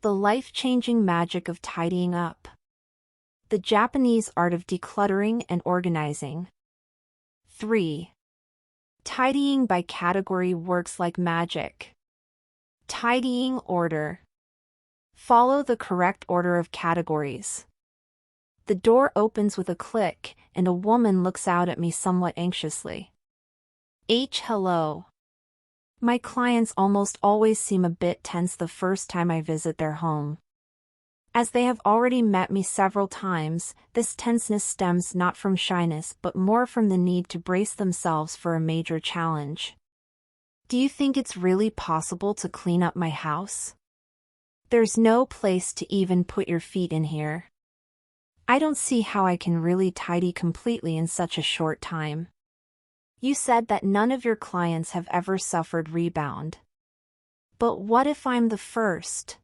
The life-changing magic of tidying up. The Japanese art of decluttering and organizing. 3. Tidying by category works like magic. Tidying order. Follow the correct order of categories. The door opens with a click, and a woman looks out at me somewhat anxiously. Hello. My clients almost always seem a bit tense the first time I visit their home. As they have already met me several times, this tenseness stems not from shyness but more from the need to brace themselves for a major challenge. Do you think it's really possible to clean up my house? There's no place to even put your feet in here. I don't see how I can really tidy completely in such a short time. You said that none of your clients have ever suffered rebound. But what if I'm the first?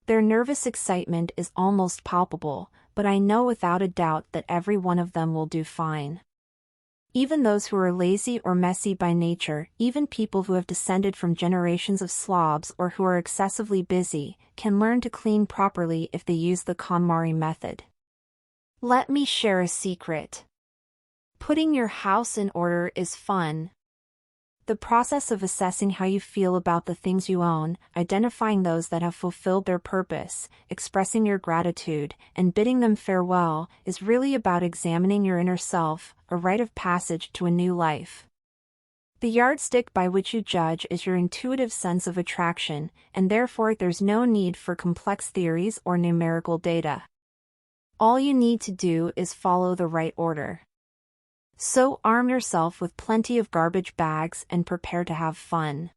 Their nervous excitement is almost palpable, but I know without a doubt that every one of them will do fine. Even those who are lazy or messy by nature, even people who have descended from generations of slobs or who are excessively busy, can learn to clean properly if they use the KonMari method. Let me share a secret. Putting your house in order is fun. The process of assessing how you feel about the things you own, identifying those that have fulfilled their purpose, expressing your gratitude, and bidding them farewell, is really about examining your inner self, a rite of passage to a new life. The yardstick by which you judge is your intuitive sense of attraction, and therefore there's no need for complex theories or numerical data. All you need to do is follow the right order. So arm yourself with plenty of garbage bags and prepare to have fun.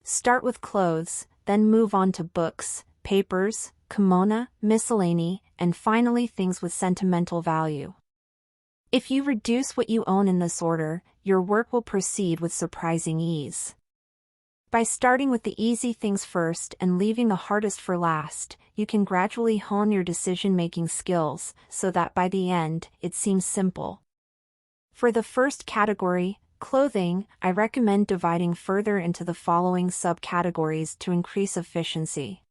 Start with clothes, then move on to books, papers, komono, miscellany, and finally things with sentimental value. If you reduce what you own in this order, your work will proceed with surprising ease. By starting with the easy things first and leaving the hardest for last, you can gradually hone your decision-making skills so that by the end, it seems simple. For the first category, clothing, I recommend dividing further into the following subcategories to increase efficiency.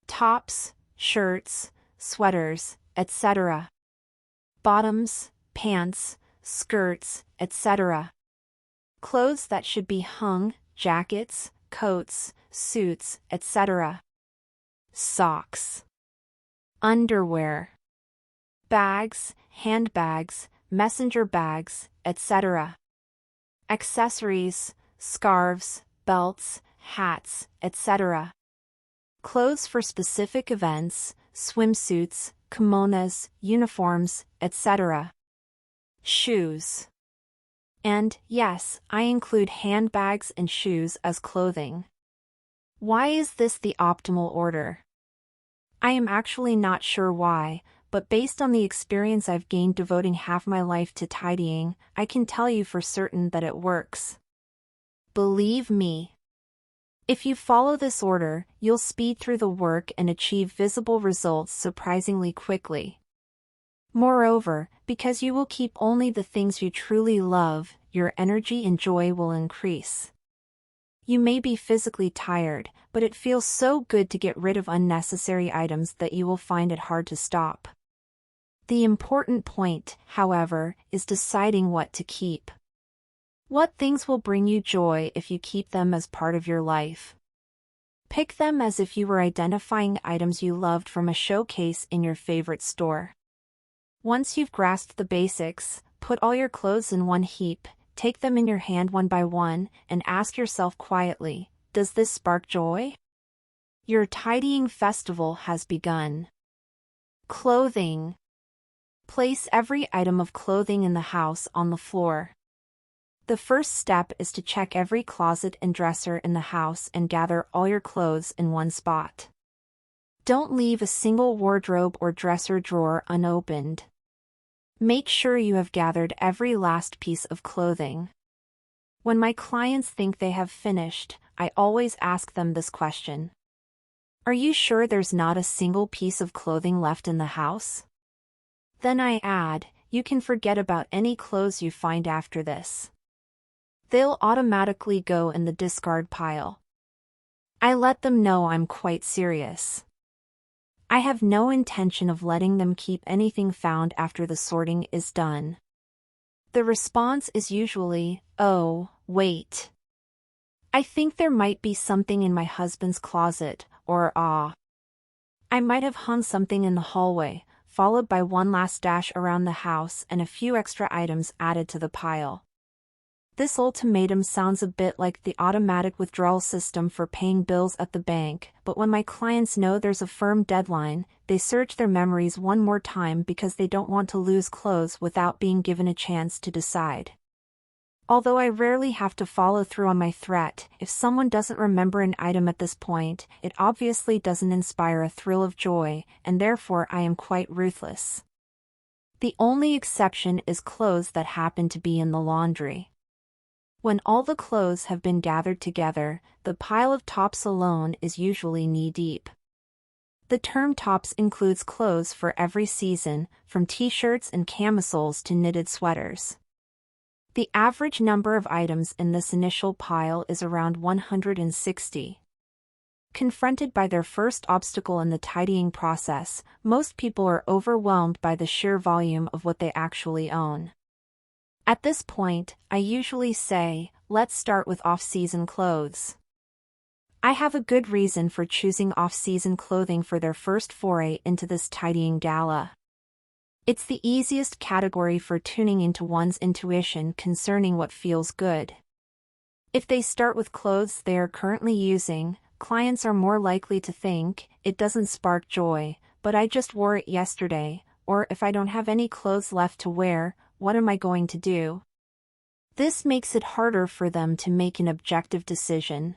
Tops, shirts, sweaters, etc. Bottoms, pants, skirts, etc. Clothes that should be hung, jackets, coats, suits, etc. Socks. Underwear. Bags, handbags, messenger bags, etc. Accessories, scarves, belts, hats, etc. Clothes for specific events, swimsuits, kimonos, uniforms, etc. Shoes. And, yes, I include handbags and shoes as clothing. Why is this the optimal order? I am actually not sure why, but based on the experience I've gained devoting half my life to tidying, I can tell you for certain that it works. Believe me. If you follow this order, you'll speed through the work and achieve visible results surprisingly quickly. Moreover, because you will keep only the things you truly love, your energy and joy will increase. You may be physically tired, but it feels so good to get rid of unnecessary items that you will find it hard to stop. The important point, however, is deciding what to keep. What things will bring you joy if you keep them as part of your life? Pick them as if you were identifying items you loved from a showcase in your favorite store. Once you've grasped the basics, put all your clothes in one heap, take them in your hand one by one, and ask yourself quietly, does this spark joy? Your tidying festival has begun. Clothing. Place every item of clothing in the house on the floor. The first step is to check every closet and dresser in the house and gather all your clothes in one spot. Don't leave a single wardrobe or dresser drawer unopened. Make sure you have gathered every last piece of clothing. When my clients think they have finished, I always ask them this question. Are you sure there's not a single piece of clothing left in the house? Then I add, you can forget about any clothes you find after this. They'll automatically go in the discard pile. I let them know I'm quite serious. I have no intention of letting them keep anything found after the sorting is done. The response is usually, "Oh, wait. I think there might be something in my husband's closet," or "Ah, I might have hung something in the hallway," followed by one last dash around the house and a few extra items added to the pile. This ultimatum sounds a bit like the automatic withdrawal system for paying bills at the bank, but when my clients know there's a firm deadline, they search their memories one more time because they don't want to lose clothes without being given a chance to decide. Although I rarely have to follow through on my threat, if someone doesn't remember an item at this point, it obviously doesn't inspire a thrill of joy, and therefore I am quite ruthless. The only exception is clothes that happen to be in the laundry. When all the clothes have been gathered together, the pile of tops alone is usually knee-deep. The term tops includes clothes for every season, from t-shirts and camisoles to knitted sweaters. The average number of items in this initial pile is around 160. Confronted by their first obstacle in the tidying process, most people are overwhelmed by the sheer volume of what they actually own. At this point, I usually say, let's start with off-season clothes. I have a good reason for choosing off-season clothing for their first foray into this tidying gala. It's the easiest category for tuning into one's intuition concerning what feels good. If they start with clothes they are currently using, clients are more likely to think, "It doesn't spark joy, but I just wore it yesterday," or "If I don't have any clothes left to wear, what am I going to do?" This makes it harder for them to make an objective decision.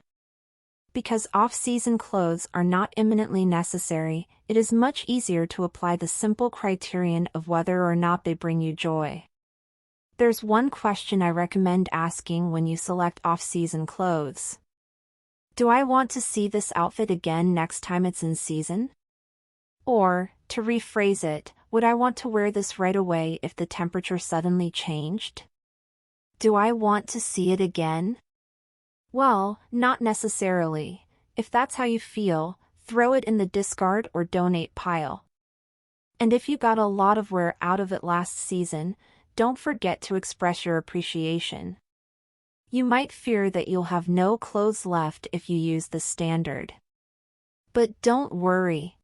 Because off-season clothes are not imminently necessary, it is much easier to apply the simple criterion of whether or not they bring you joy. There's one question I recommend asking when you select off-season clothes. Do I want to see this outfit again next time it's in season? Or, to rephrase it, would I want to wear this right away if the temperature suddenly changed? Do I want to see it again? Well, not necessarily. If that's how you feel, throw it in the discard or donate pile. And if you got a lot of wear out of it last season, don't forget to express your appreciation. You might fear that you'll have no clothes left if you use the standard. But don't worry.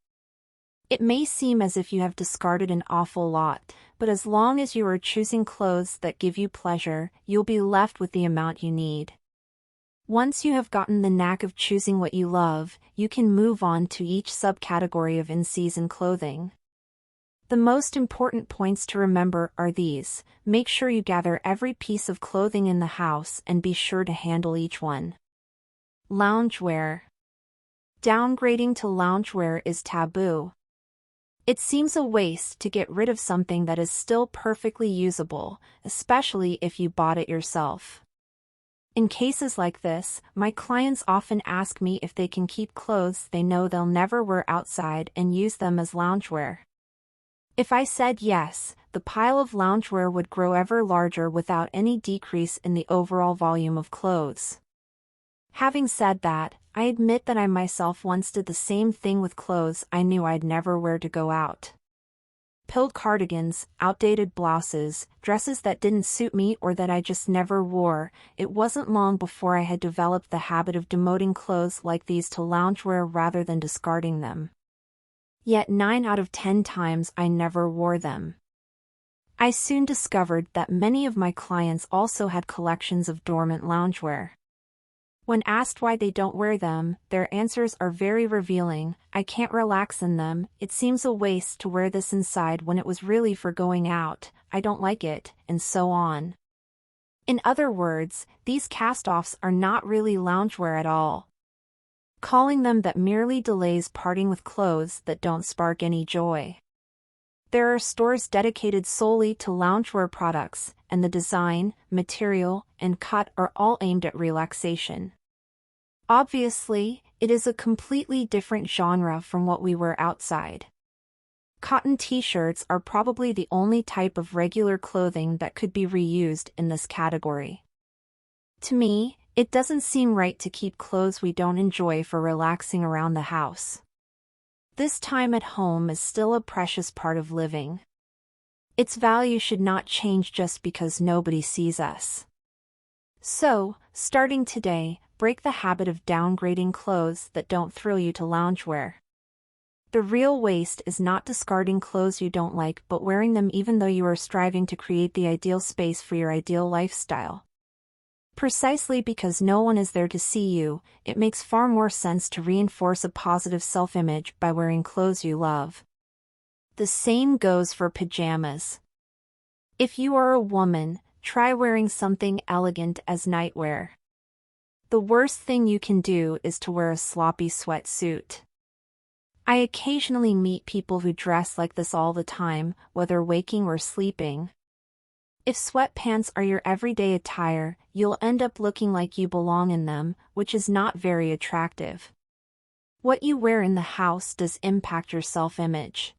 It may seem as if you have discarded an awful lot, but as long as you are choosing clothes that give you pleasure, you'll be left with the amount you need. Once you have gotten the knack of choosing what you love, you can move on to each subcategory of in-season clothing. The most important points to remember are these: make sure you gather every piece of clothing in the house and be sure to handle each one. Loungewear. Downgrading to loungewear is taboo. It seems a waste to get rid of something that is still perfectly usable, especially if you bought it yourself. In cases like this, my clients often ask me if they can keep clothes they know they'll never wear outside and use them as loungewear. If I said yes, the pile of loungewear would grow ever larger without any decrease in the overall volume of clothes. Having said that, I admit that I myself once did the same thing with clothes I knew I'd never wear to go out. Pilled cardigans, outdated blouses, dresses that didn't suit me or that I just never wore. It wasn't long before I had developed the habit of demoting clothes like these to loungewear rather than discarding them. Yet 9 out of 10 times I never wore them. I soon discovered that many of my clients also had collections of dormant loungewear. When asked why they don't wear them, their answers are very revealing. "I can't relax in them, it seems a waste to wear this inside when it was really for going out, I don't like it," and so on. In other words, these cast-offs are not really loungewear at all. Calling them that merely delays parting with clothes that don't spark any joy. There are stores dedicated solely to loungewear products, and the design, material, and cut are all aimed at relaxation. Obviously, it is a completely different genre from what we wear outside. Cotton t-shirts are probably the only type of regular clothing that could be reused in this category. To me, It doesn't seem right to keep clothes we don't enjoy for relaxing around the house. This time at home is still a precious part of living. Its value should not change just because nobody sees us. So, starting today, break the habit of downgrading clothes that don't thrill you to loungewear. The real waste is not discarding clothes you don't like but wearing them even though you are striving to create the ideal space for your ideal lifestyle. Precisely because no one is there to see you, it makes far more sense to reinforce a positive self-image by wearing clothes you love. The same goes for pajamas. If you are a woman, try wearing something elegant as nightwear. The worst thing you can do is to wear a sloppy sweatsuit. I occasionally meet people who dress like this all the time, whether waking or sleeping. If sweatpants are your everyday attire, you'll end up looking like you belong in them, which is not very attractive. What you wear in the house does impact your self-image.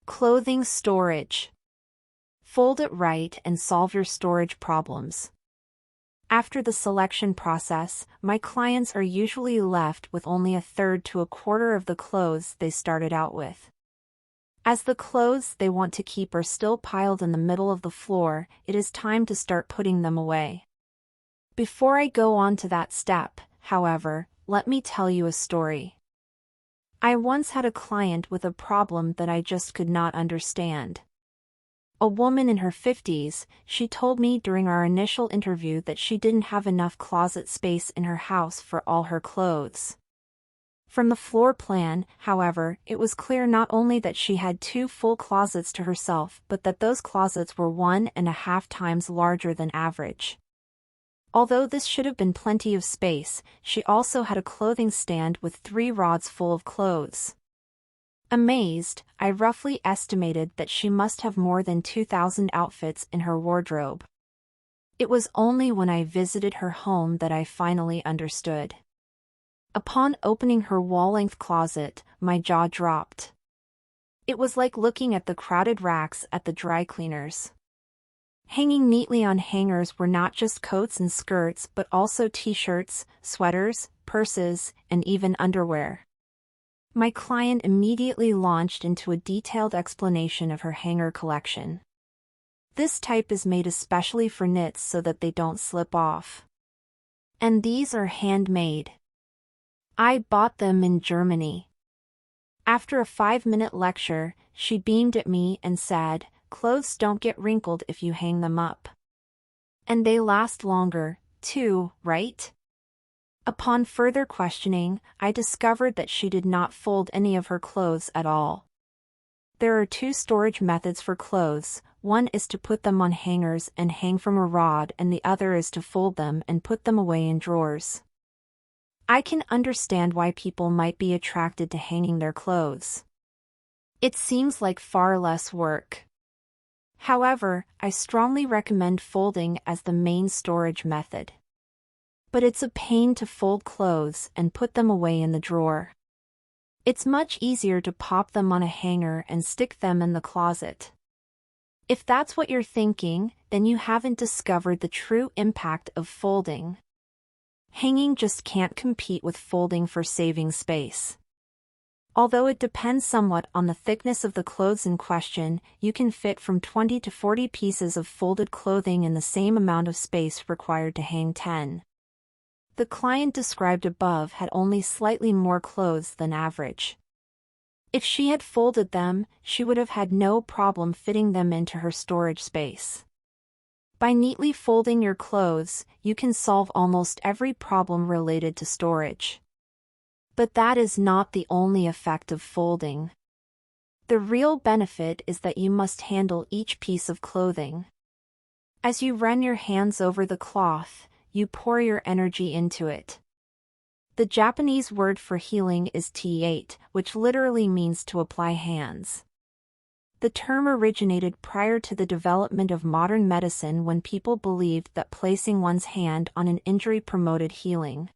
Clothing storage. Fold it right and solve your storage problems. After the selection process, my clients are usually left with only a third to a quarter of the clothes they started out with. As the clothes they want to keep are still piled in the middle of the floor, it is time to start putting them away. Before I go on to that step, however, let me tell you a story. I once had a client with a problem that I just could not understand. A woman in her 50s, she told me during our initial interview that she didn't have enough closet space in her house for all her clothes. From the floor plan, however, it was clear not only that she had 2 full closets to herself but that those closets were 1.5 times larger than average. Although this should have been plenty of space, she also had a clothing stand with 3 rods full of clothes. Amazed, I roughly estimated that she must have more than 2,000 outfits in her wardrobe. It was only when I visited her home that I finally understood. Upon opening her wall-length closet, my jaw dropped. It was like looking at the crowded racks at the dry cleaners. Hanging neatly on hangers were not just coats and skirts but also t-shirts, sweaters, purses, and even underwear. My client immediately launched into a detailed explanation of her hanger collection. This type is made especially for knits so that they don't slip off. And these are handmade. I bought them in Germany. After a 5-minute lecture, she beamed at me and said, "Clothes don't get wrinkled if you hang them up. And they last longer, too, right?" Upon further questioning, I discovered that she did not fold any of her clothes at all. There are 2 storage methods for clothes. One is to put them on hangers and hang from a rod, and the other is to fold them and put them away in drawers. I can understand why people might be attracted to hanging their clothes. It seems like far less work. However, I strongly recommend folding as the main storage method. But it's a pain to fold clothes and put them away in the drawer. It's much easier to pop them on a hanger and stick them in the closet. If that's what you're thinking, then you haven't discovered the true impact of folding. Hanging just can't compete with folding for saving space. Although it depends somewhat on the thickness of the clothes in question, you can fit from 20 to 40 pieces of folded clothing in the same amount of space required to hang 10. The client described above had only slightly more clothes than average. If she had folded them, she would have had no problem fitting them into her storage space. By neatly folding your clothes, you can solve almost every problem related to storage. But that is not the only effect of folding. The real benefit is that you must handle each piece of clothing. As you run your hands over the cloth, you pour your energy into it. The Japanese word for healing is rite, which literally means to apply hands. The term originated prior to the development of modern medicine when people believed that placing one's hand on an injury promoted healing.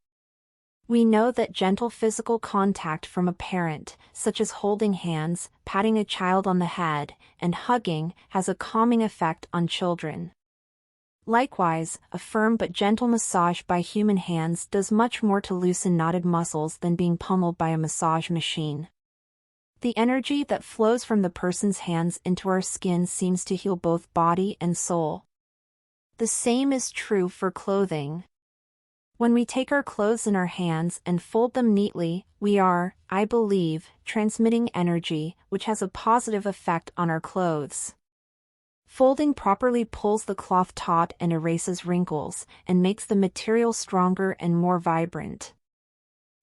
We know that gentle physical contact from a parent, such as holding hands, patting a child on the head, and hugging, has a calming effect on children. Likewise, a firm but gentle massage by human hands does much more to loosen knotted muscles than being pummeled by a massage machine. The energy that flows from the person's hands into our skin seems to heal both body and soul. The same is true for clothing. When we take our clothes in our hands and fold them neatly, we are, I believe, transmitting energy, which has a positive effect on our clothes. Folding properly pulls the cloth taut and erases wrinkles, and makes the material stronger and more vibrant.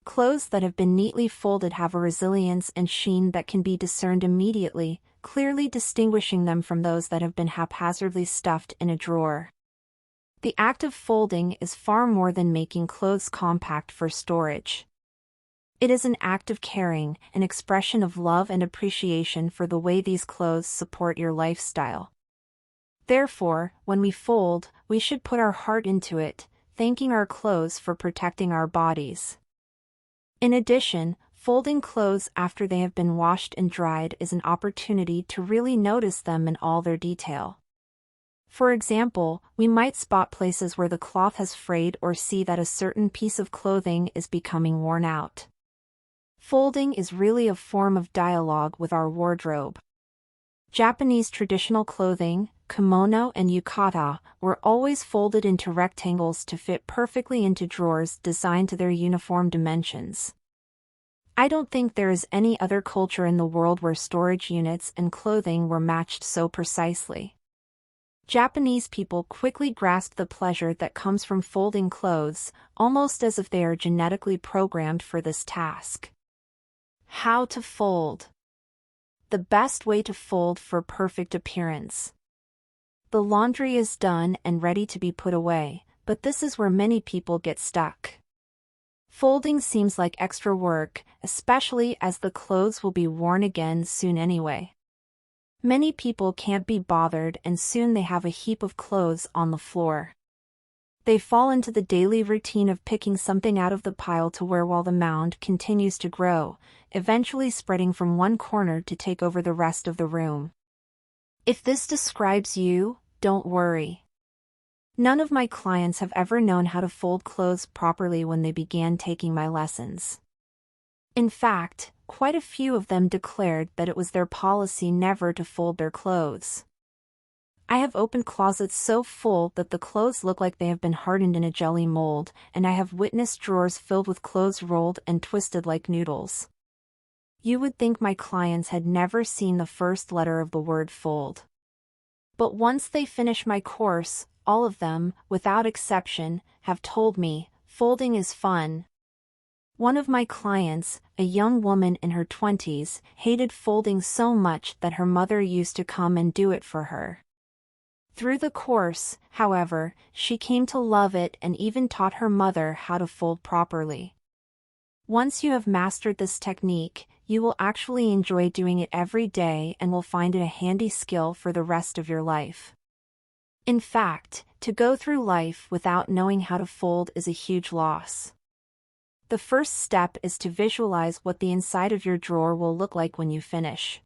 Clothes that have been neatly folded have a resilience and sheen that can be discerned immediately, clearly distinguishing them from those that have been haphazardly stuffed in a drawer. The act of folding is far more than making clothes compact for storage. It is an act of caring, an expression of love and appreciation for the way these clothes support your lifestyle. Therefore, when we fold, we should put our heart into it, thanking our clothes for protecting our bodies. In addition, folding clothes after they have been washed and dried is an opportunity to really notice them in all their detail. For example, we might spot places where the cloth has frayed or see that a certain piece of clothing is becoming worn out. Folding is really a form of dialogue with our wardrobe. Japanese traditional clothing, komono and yukata, were always folded into rectangles to fit perfectly into drawers designed to their uniform dimensions. I don't think there is any other culture in the world where storage units and clothing were matched so precisely. Japanese people quickly grasp the pleasure that comes from folding clothes, almost as if they are genetically programmed for this task. How to fold. The best way to fold for perfect appearance. The laundry is done and ready to be put away, but this is where many people get stuck. Folding seems like extra work, especially as the clothes will be worn again soon anyway. Many people can't be bothered and soon they have a heap of clothes on the floor. They fall into the daily routine of picking something out of the pile to wear while the mound continues to grow, eventually spreading from one corner to take over the rest of the room. If this describes you, don't worry. None of my clients have ever known how to fold clothes properly when they began taking my lessons. In fact, quite a few of them declared that it was their policy never to fold their clothes. I have opened closets so full that the clothes look like they have been hardened in a jelly mold, and I have witnessed drawers filled with clothes rolled and twisted like noodles. You would think my clients had never seen the first letter of the word fold. But once they finish my course, all of them, without exception, have told me, folding is fun. One of my clients, a young woman in her 20s, hated folding so much that her mother used to come and do it for her. Through the course, however, she came to love it and even taught her mother how to fold properly. Once you have mastered this technique, you will actually enjoy doing it every day and will find it a handy skill for the rest of your life. In fact, to go through life without knowing how to fold is a huge loss. The first step is to visualize what the inside of your drawer will look like when you finish.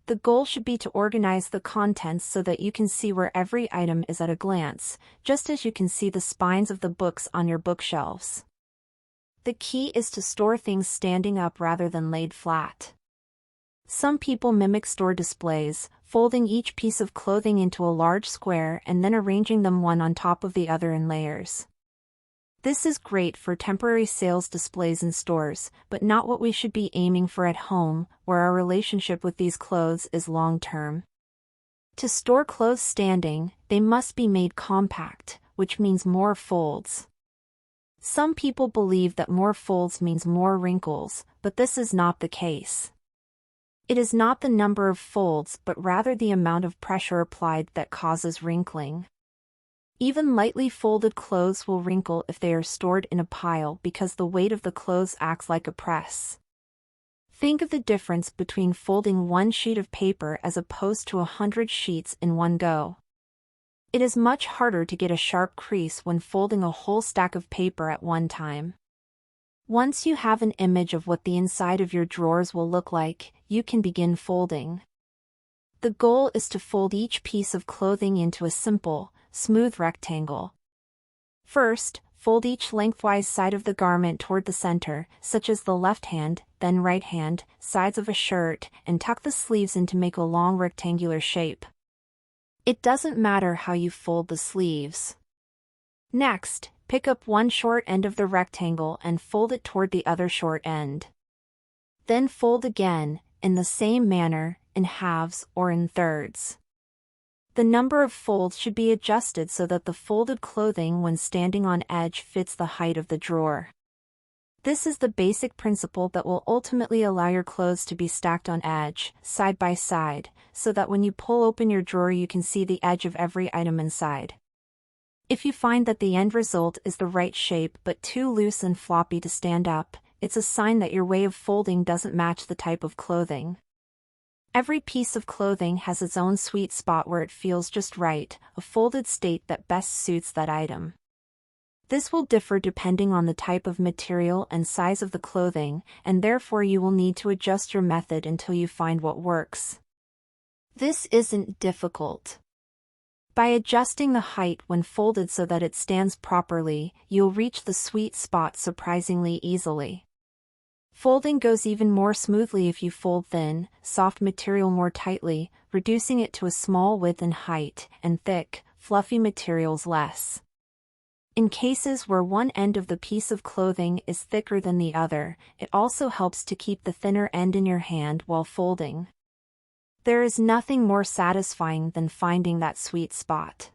The goal should be to organize the contents so that you can see where every item is at a glance, just as you can see the spines of the books on your bookshelves. The key is to store things standing up rather than laid flat. Some people mimic store displays, folding each piece of clothing into a large square and then arranging them one on top of the other in layers. This is great for temporary sales displays in stores, but not what we should be aiming for at home, where our relationship with these clothes is long-term. To store clothes standing, they must be made compact, which means more folds. Some people believe that more folds means more wrinkles, but this is not the case. It is not the number of folds but rather the amount of pressure applied that causes wrinkling. Even lightly folded clothes will wrinkle if they are stored in a pile because the weight of the clothes acts like a press. Think of the difference between folding one sheet of paper as opposed to 100 sheets in one go. It is much harder to get a sharp crease when folding a whole stack of paper at one time. Once you have an image of what the inside of your drawers will look like, you can begin folding. The goal is to fold each piece of clothing into a simple, smooth rectangle. First, fold each lengthwise side of the garment toward the center, such as the left hand, then right hand, sides of a shirt, and tuck the sleeves in to make a long rectangular shape. It doesn't matter how you fold the sleeves. Next, pick up one short end of the rectangle and fold it toward the other short end. Then fold again, in the same manner, in halves or in thirds. The number of folds should be adjusted so that the folded clothing when standing on edge fits the height of the drawer. This is the basic principle that will ultimately allow your clothes to be stacked on edge, side by side, so that when you pull open your drawer you can see the edge of every item inside. If you find that the end result is the right shape but too loose and floppy to stand up, it's a sign that your way of folding doesn't match the type of clothing. Every piece of clothing has its own sweet spot where it feels just right, a folded state that best suits that item. This will differ depending on the type of material and size of the clothing, and therefore you will need to adjust your method until you find what works. This isn't difficult. By adjusting the height when folded so that it stands properly, you'll reach the sweet spot surprisingly easily. Folding goes even more smoothly if you fold thin, soft material more tightly, reducing it to a small width and height, and thick, fluffy materials less. In cases where one end of the piece of clothing is thicker than the other, it also helps to keep the thinner end in your hand while folding. There is nothing more satisfying than finding that sweet spot.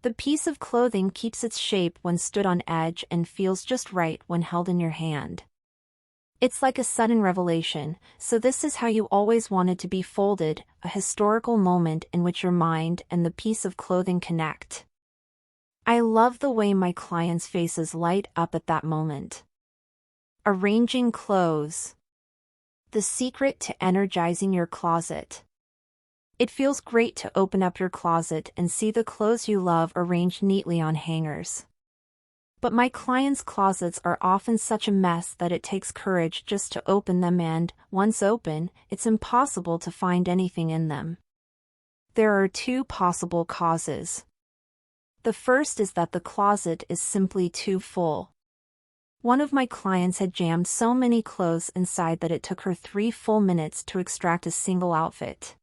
The piece of clothing keeps its shape when stood on edge and feels just right when held in your hand. It's like a sudden revelation, so this is how you always wanted to be folded, a historical moment in which your mind and the piece of clothing connect. I love the way my clients' faces light up at that moment. Arranging clothes. The secret to energizing your closet. It feels great to open up your closet and see the clothes you love arranged neatly on hangers. But my clients' closets are often such a mess that it takes courage just to open them, and, once open, it's impossible to find anything in them. There are two possible causes. The first is that the closet is simply too full. One of my clients had jammed so many clothes inside that it took her 3 full minutes to extract a single outfit.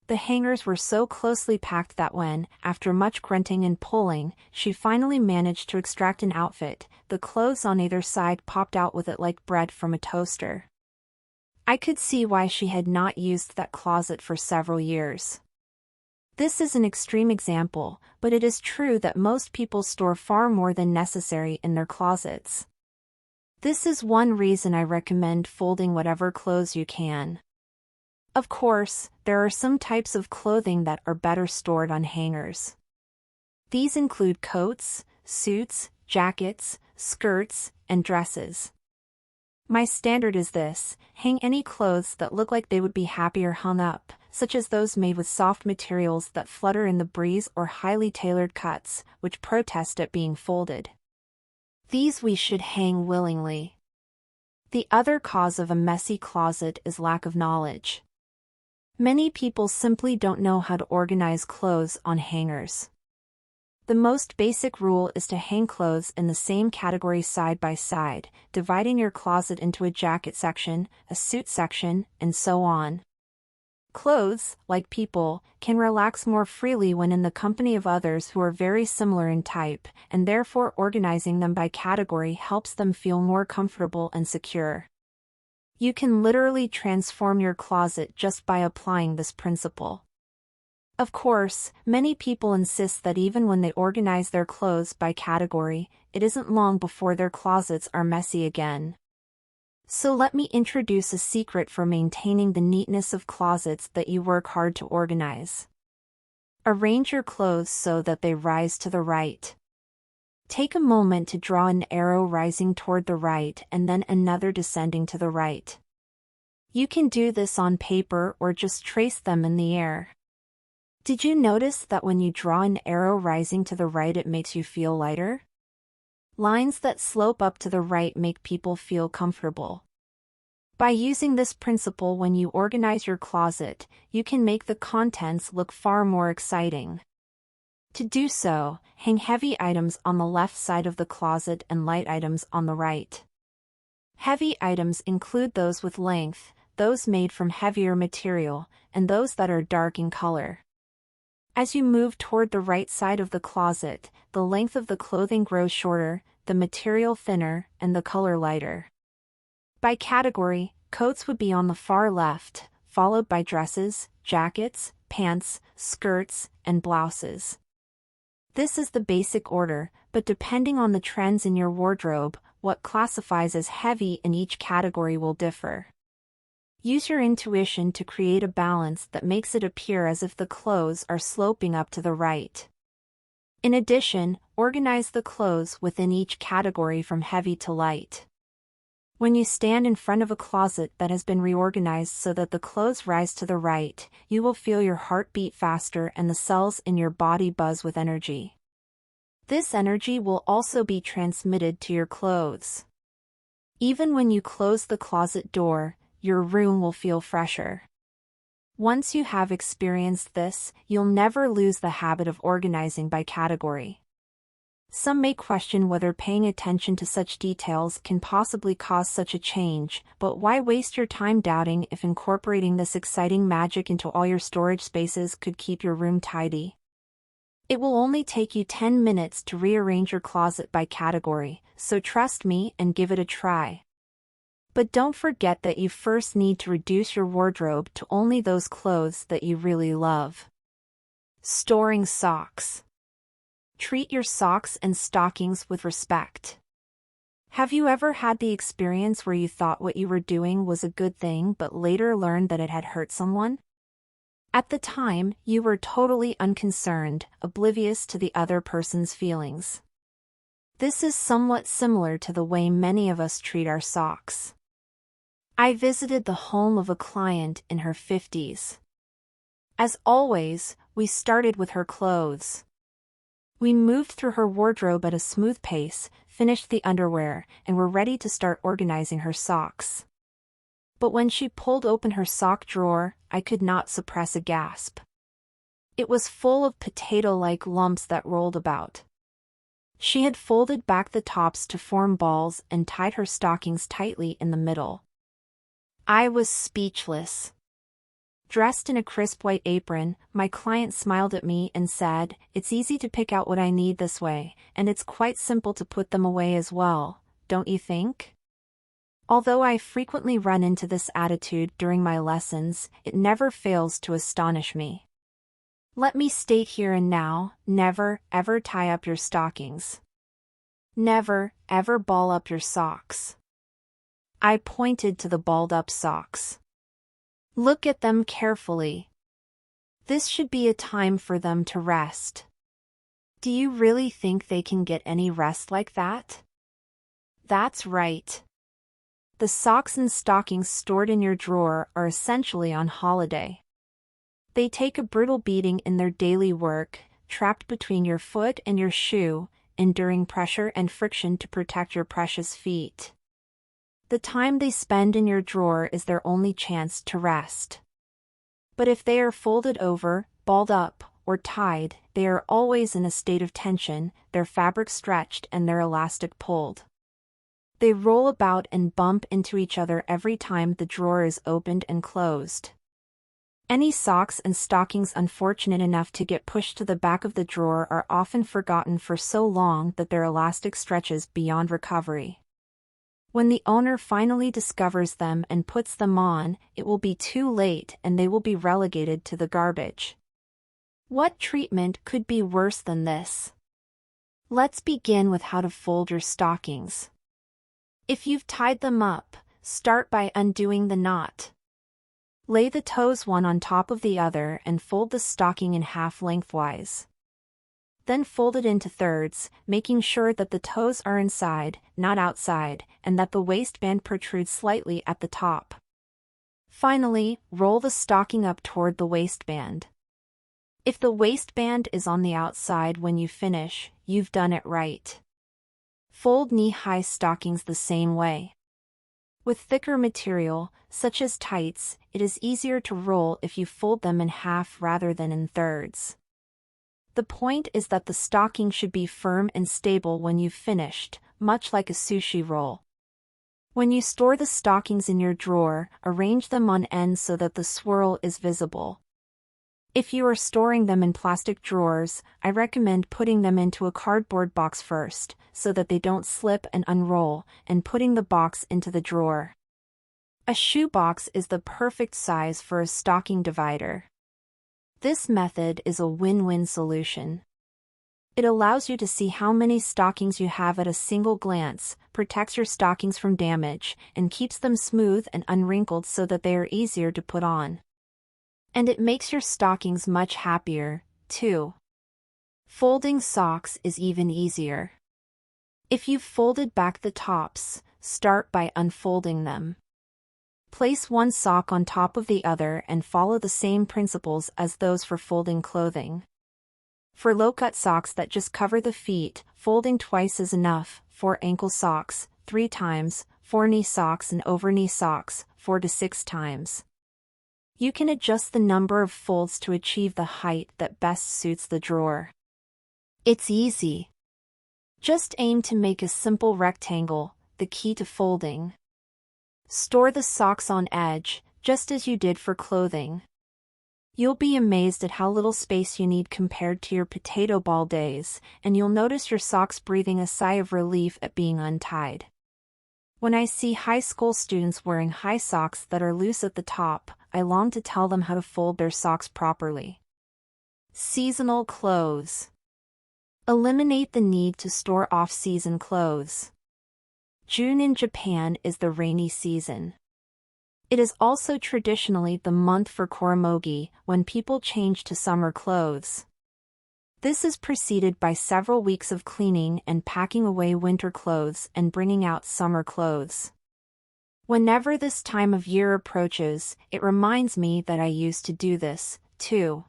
The hangers were so closely packed that when, after much grunting and pulling, she finally managed to extract an outfit, the clothes on either side popped out with it like bread from a toaster. I could see why she had not used that closet for several years. This is an extreme example, but it is true that most people store far more than necessary in their closets. This is one reason I recommend folding whatever clothes you can. Of course, there are some types of clothing that are better stored on hangers. These include coats, suits, jackets, skirts, and dresses. My standard is this: hang any clothes that look like they would be happier hung up, such as those made with soft materials that flutter in the breeze or highly tailored cuts, which protest at being folded. These we should hang willingly. The other cause of a messy closet is lack of knowledge. Many people simply don't know how to organize clothes on hangers. The most basic rule is to hang clothes in the same category side by side, dividing your closet into a jacket section, a suit section, and so on. Clothes, like people, can relax more freely when in the company of others who are very similar in type, and therefore organizing them by category helps them feel more comfortable and secure. You can literally transform your closet just by applying this principle. Of course, many people insist that even when they organize their clothes by category, it isn't long before their closets are messy again. So let me introduce a secret for maintaining the neatness of closets that you work hard to organize. Arrange your clothes so that they rise to the right. Take a moment to draw an arrow rising toward the right and then another descending to the right. You can do this on paper or just trace them in the air. Did you notice that when you draw an arrow rising to the right it makes you feel lighter? Lines that slope up to the right make people feel comfortable. By using this principle when you organize your closet, you can make the contents look far more exciting. To do so, hang heavy items on the left side of the closet and light items on the right. Heavy items include those with length, those made from heavier material, and those that are dark in color. As you move toward the right side of the closet, the length of the clothing grows shorter, the material thinner, and the color lighter. By category, coats would be on the far left, followed by dresses, jackets, pants, skirts, and blouses. This is the basic order, but depending on the trends in your wardrobe, what classifies as heavy in each category will differ. Use your intuition to create a balance that makes it appear as if the clothes are sloping up to the right. In addition, organize the clothes within each category from heavy to light. When you stand in front of a closet that has been reorganized so that the clothes rise to the right, you will feel your heart beat faster and the cells in your body buzz with energy. This energy will also be transmitted to your clothes. Even when you close the closet door, your room will feel fresher. Once you have experienced this, you'll never lose the habit of organizing by category. Some may question whether paying attention to such details can possibly cause such a change, but why waste your time doubting if incorporating this exciting magic into all your storage spaces could keep your room tidy? It will only take you 10 minutes to rearrange your closet by category, so trust me and give it a try. But don't forget that you first need to reduce your wardrobe to only those clothes that you really love. Storing socks. Treat your socks and stockings with respect. Have you ever had the experience where you thought what you were doing was a good thing but later learned that it had hurt someone? At the time, you were totally unconcerned, oblivious to the other person's feelings. This is somewhat similar to the way many of us treat our socks. I visited the home of a client in her 50s. As always, we started with her clothes. We moved through her wardrobe at a smooth pace, finished the underwear, and were ready to start organizing her socks. But when she pulled open her sock drawer, I could not suppress a gasp. It was full of potato-like lumps that rolled about. She had folded back the tops to form balls and tied her stockings tightly in the middle. I was speechless. Dressed in a crisp white apron, my client smiled at me and said, "It's easy to pick out what I need this way, and it's quite simple to put them away as well, don't you think?" Although I frequently run into this attitude during my lessons, it never fails to astonish me. Let me state here and now, never, ever tie up your stockings. Never, ever ball up your socks. I pointed to the balled-up socks. Look at them carefully. This should be a time for them to rest. Do you really think they can get any rest like that? That's right. The socks and stockings stored in your drawer are essentially on holiday. They take a brutal beating in their daily work, trapped between your foot and your shoe, enduring pressure and friction to protect your precious feet. The time they spend in your drawer is their only chance to rest. But if they are folded over, balled up, or tied, they are always in a state of tension, their fabric stretched and their elastic pulled. They roll about and bump into each other every time the drawer is opened and closed. Any socks and stockings unfortunate enough to get pushed to the back of the drawer are often forgotten for so long that their elastic stretches beyond recovery. When the owner finally discovers them and puts them on, it will be too late and they will be relegated to the garbage. What treatment could be worse than this? Let's begin with how to fold your stockings. If you've tied them up, start by undoing the knot. Lay the toes one on top of the other and fold the stocking in half lengthwise. Then fold it into thirds, making sure that the toes are inside, not outside, and that the waistband protrudes slightly at the top. Finally, roll the stocking up toward the waistband. If the waistband is on the outside when you finish, you've done it right. Fold knee-high stockings the same way. With thicker material, such as tights, it is easier to roll if you fold them in half rather than in thirds. The point is that the stocking should be firm and stable when you've finished, much like a sushi roll. When you store the stockings in your drawer, arrange them on end so that the swirl is visible. If you are storing them in plastic drawers, I recommend putting them into a cardboard box first, so that they don't slip and unroll, and putting the box into the drawer. A shoebox is the perfect size for a stocking divider. This method is a win-win solution. It allows you to see how many stockings you have at a single glance, protects your stockings from damage, and keeps them smooth and unwrinkled so that they are easier to put on. And it makes your stockings much happier, too. Folding socks is even easier. If you've folded back the tops, start by unfolding them. Place one sock on top of the other and follow the same principles as those for folding clothing. For low-cut socks that just cover the feet, folding twice is enough. 4 ankle socks, 3 times, 4 knee socks and over-knee socks, 4 to 6 times. You can adjust the number of folds to achieve the height that best suits the drawer. It's easy. Just aim to make a simple rectangle, the key to folding. Store the socks on edge, just as you did for clothing. You'll be amazed at how little space you need compared to your potato ball days, and you'll notice your socks breathing a sigh of relief at being untied. When I see high school students wearing high socks that are loose at the top, I long to tell them how to fold their socks properly. Seasonal clothes. Eliminate the need to store off-season clothes. June in Japan is the rainy season. It is also traditionally the month for koromogi, when people change to summer clothes. This is preceded by several weeks of cleaning and packing away winter clothes and bringing out summer clothes. Whenever this time of year approaches, it reminds me that I used to do this, too.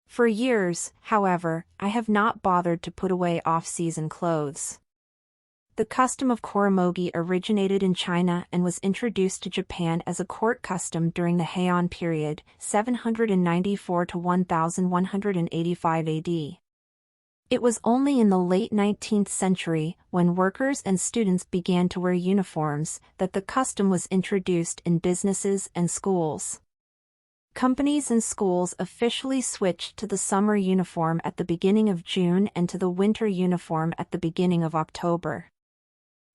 For years, however, I have not bothered to put away off-season clothes. The custom of koromogi originated in China and was introduced to Japan as a court custom during the Heian period, 794 to 1185 AD. It was only in the late 19th century, when workers and students began to wear uniforms, that the custom was introduced in businesses and schools. Companies and schools officially switched to the summer uniform at the beginning of June and to the winter uniform at the beginning of October.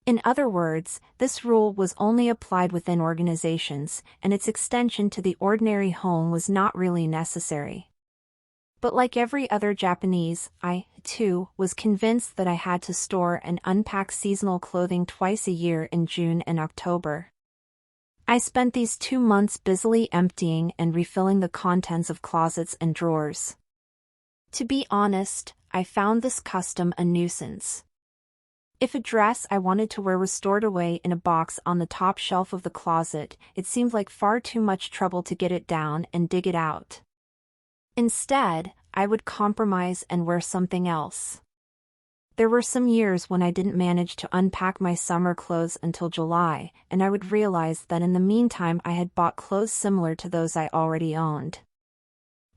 In other words, this rule was only applied within organizations, and its extension to the ordinary home was not really necessary. But like every other Japanese, I, too, was convinced that I had to store and unpack seasonal clothing twice a year in June and October. I spent these 2 months busily emptying and refilling the contents of closets and drawers. To be honest, I found this custom a nuisance. If a dress I wanted to wear was stored away in a box on the top shelf of the closet, it seemed like far too much trouble to get it down and dig it out. Instead, I would compromise and wear something else. There were some years when I didn't manage to unpack my summer clothes until July, and I would realize that in the meantime I had bought clothes similar to those I already owned.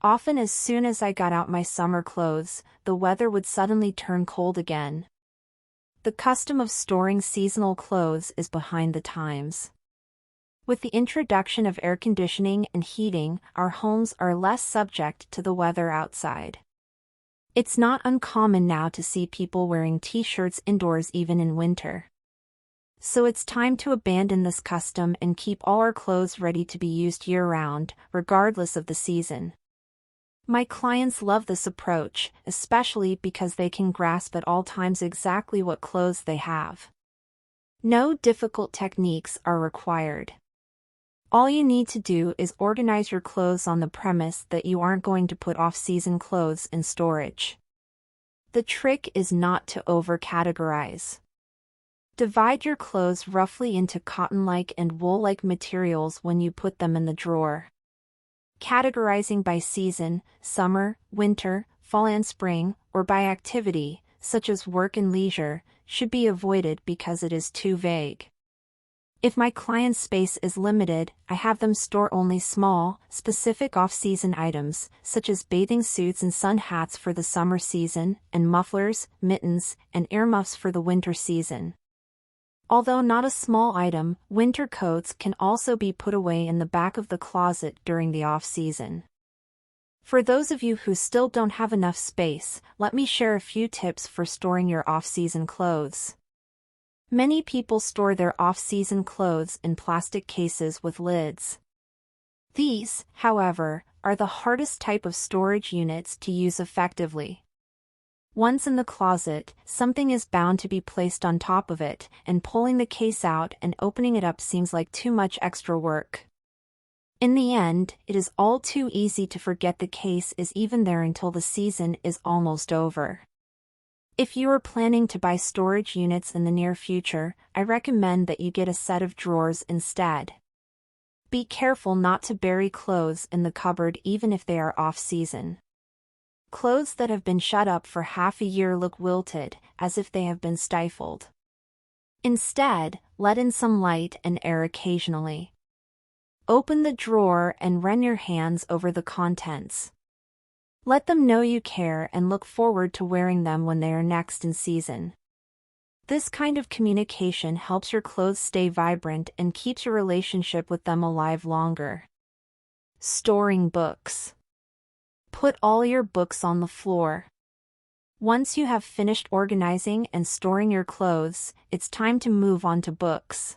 Often as soon as I got out my summer clothes, the weather would suddenly turn cold again. The custom of storing seasonal clothes is behind the times. With the introduction of air conditioning and heating, our homes are less subject to the weather outside. It's not uncommon now to see people wearing t-shirts indoors even in winter. So it's time to abandon this custom and keep all our clothes ready to be used year-round, regardless of the season. My clients love this approach, especially because they can grasp at all times exactly what clothes they have. No difficult techniques are required. All you need to do is organize your clothes on the premise that you aren't going to put off-season clothes in storage. The trick is not to over-categorize. Divide your clothes roughly into cotton-like and wool-like materials when you put them in the drawer. Categorizing by season, summer, winter, fall and spring, or by activity, such as work and leisure, should be avoided because it is too vague. If my client's space is limited, I have them store only small, specific off-season items, such as bathing suits and sun hats for the summer season, and mufflers, mittens, and earmuffs for the winter season. Although not a small item, winter coats can also be put away in the back of the closet during the off-season. For those of you who still don't have enough space, let me share a few tips for storing your off-season clothes. Many people store their off-season clothes in plastic cases with lids. These, however, are the hardest type of storage units to use effectively. Once in the closet, something is bound to be placed on top of it, and pulling the case out and opening it up seems like too much extra work. In the end, it is all too easy to forget the case is even there until the season is almost over. If you are planning to buy storage units in the near future, I recommend that you get a set of drawers instead. Be careful not to bury clothes in the cupboard even if they are off-season. Clothes that have been shut up for half a year look wilted, as if they have been stifled. Instead, let in some light and air occasionally. Open the drawer and run your hands over the contents. Let them know you care and look forward to wearing them when they are next in season. This kind of communication helps your clothes stay vibrant and keeps your relationship with them alive longer. Storing books. Put all your books on the floor. Once you have finished organizing and storing your clothes, it's time to move on to books.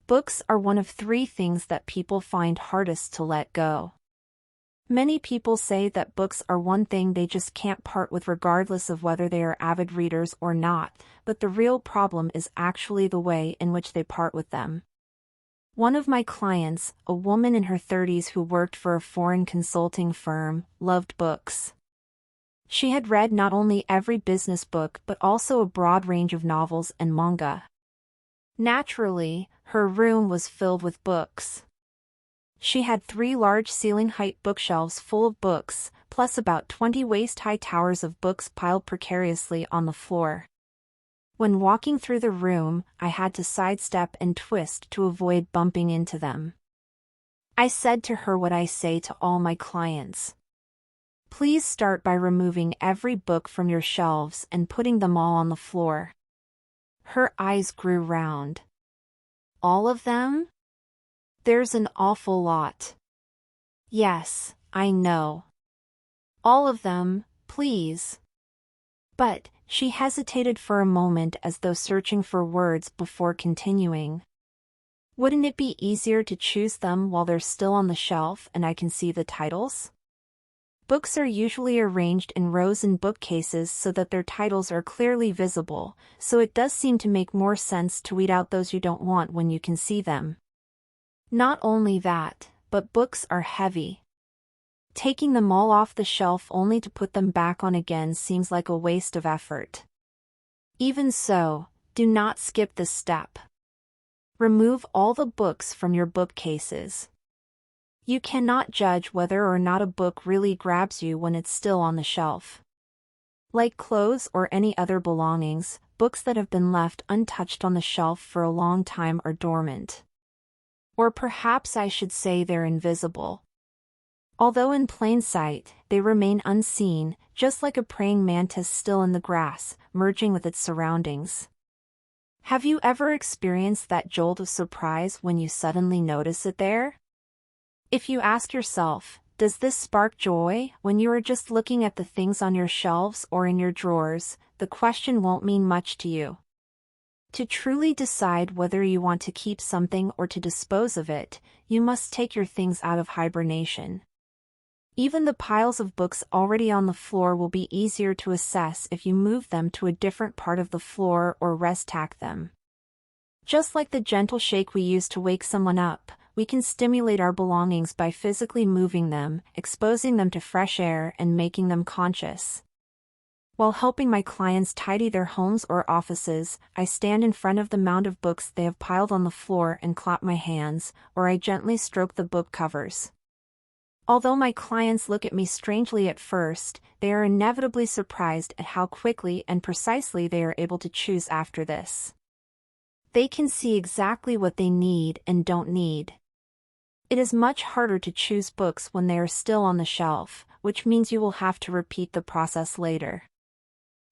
Books are one of 3 things that people find hardest to let go. Many people say that books are one thing they just can't part with regardless of whether they are avid readers or not, but the real problem is actually the way in which they part with them. One of my clients, a woman in her 30s who worked for a foreign consulting firm, loved books. She had read not only every business book but also a broad range of novels and manga. Naturally, her room was filled with books. She had 3 large ceiling-height bookshelves full of books, plus about 20 waist-high towers of books piled precariously on the floor. When walking through the room, I had to sidestep and twist to avoid bumping into them. I said to her what I say to all my clients. Please start by removing every book from your shelves and putting them all on the floor. Her eyes grew round. All of them? There's an awful lot. Yes, I know. All of them, please. But, she hesitated for a moment as though searching for words before continuing. Wouldn't it be easier to choose them while they're still on the shelf and I can see the titles? Books are usually arranged in rows in bookcases so that their titles are clearly visible, so it does seem to make more sense to weed out those you don't want when you can see them. Not only that, but books are heavy. Taking them all off the shelf only to put them back on again seems like a waste of effort. Even so, do not skip this step. Remove all the books from your bookcases. You cannot judge whether or not a book really grabs you when it's still on the shelf. Like clothes or any other belongings, books that have been left untouched on the shelf for a long time are dormant. Or perhaps I should say they're invisible. Although in plain sight, they remain unseen, just like a praying mantis still in the grass, merging with its surroundings. Have you ever experienced that jolt of surprise when you suddenly notice it there? If you ask yourself, does this spark joy when you are just looking at the things on your shelves or in your drawers, the question won't mean much to you. To truly decide whether you want to keep something or to dispose of it, you must take your things out of hibernation. Even the piles of books already on the floor will be easier to assess if you move them to a different part of the floor or rest-tack them. Just like the gentle shake we use to wake someone up, we can stimulate our belongings by physically moving them, exposing them to fresh air and making them conscious. While helping my clients tidy their homes or offices, I stand in front of the mound of books they have piled on the floor and clap my hands, or I gently stroke the book covers. Although my clients look at me strangely at first, they are inevitably surprised at how quickly and precisely they are able to choose after this. They can see exactly what they need and don't need. It is much harder to choose books when they are still on the shelf, which means you will have to repeat the process later.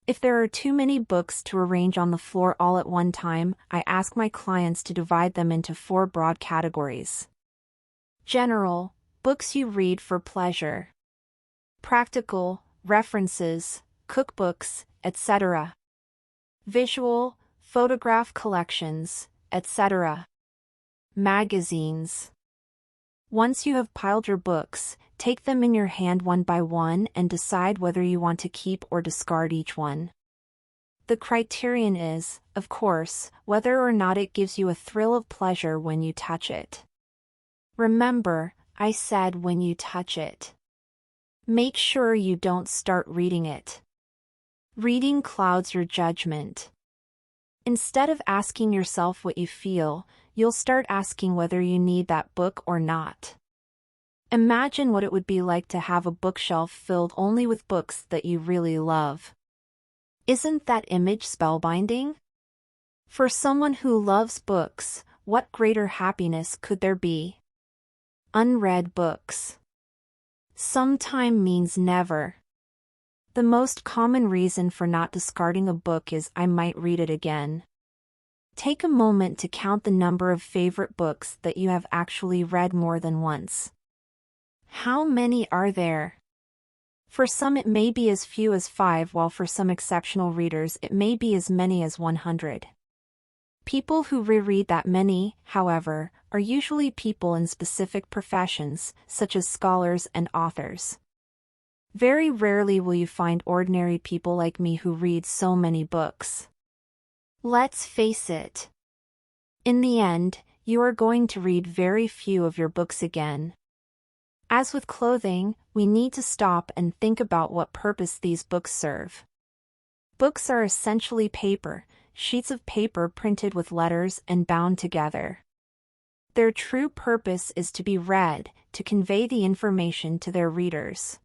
If there are too many books to arrange on the floor all at one time, I ask my clients to divide them into 4 broad categories. General, books you read for pleasure. Practical, references, cookbooks, etc. Visual, photograph collections, etc. Magazines. Once you have piled your books, take them in your hand one by one and decide whether you want to keep or discard each one. The criterion is, of course, whether or not it gives you a thrill of pleasure when you touch it. Remember, I said when you touch it. Make sure you don't start reading it. Reading clouds your judgment. Instead of asking yourself what you feel, you'll start asking whether you need that book or not. Imagine what it would be like to have a bookshelf filled only with books that you really love. Isn't that image spellbinding? For someone who loves books, what greater happiness could there be? Unread books. Sometime means never. The most common reason for not discarding a book is I might read it again. Take a moment to count the number of favorite books that you have actually read more than once. How many are there? For some it may be as few as 5, while for some exceptional readers it may be as many as 100. People who reread that many, however, are usually people in specific professions, such as scholars and authors. Very rarely will you find ordinary people like me who read so many books. Let's face it. In the end, you are going to read very few of your books again. As with clothing, we need to stop and think about what purpose these books serve. Books are essentially paper, sheets of paper printed with letters and bound together. Their true purpose is to be read, to convey the information to their readers.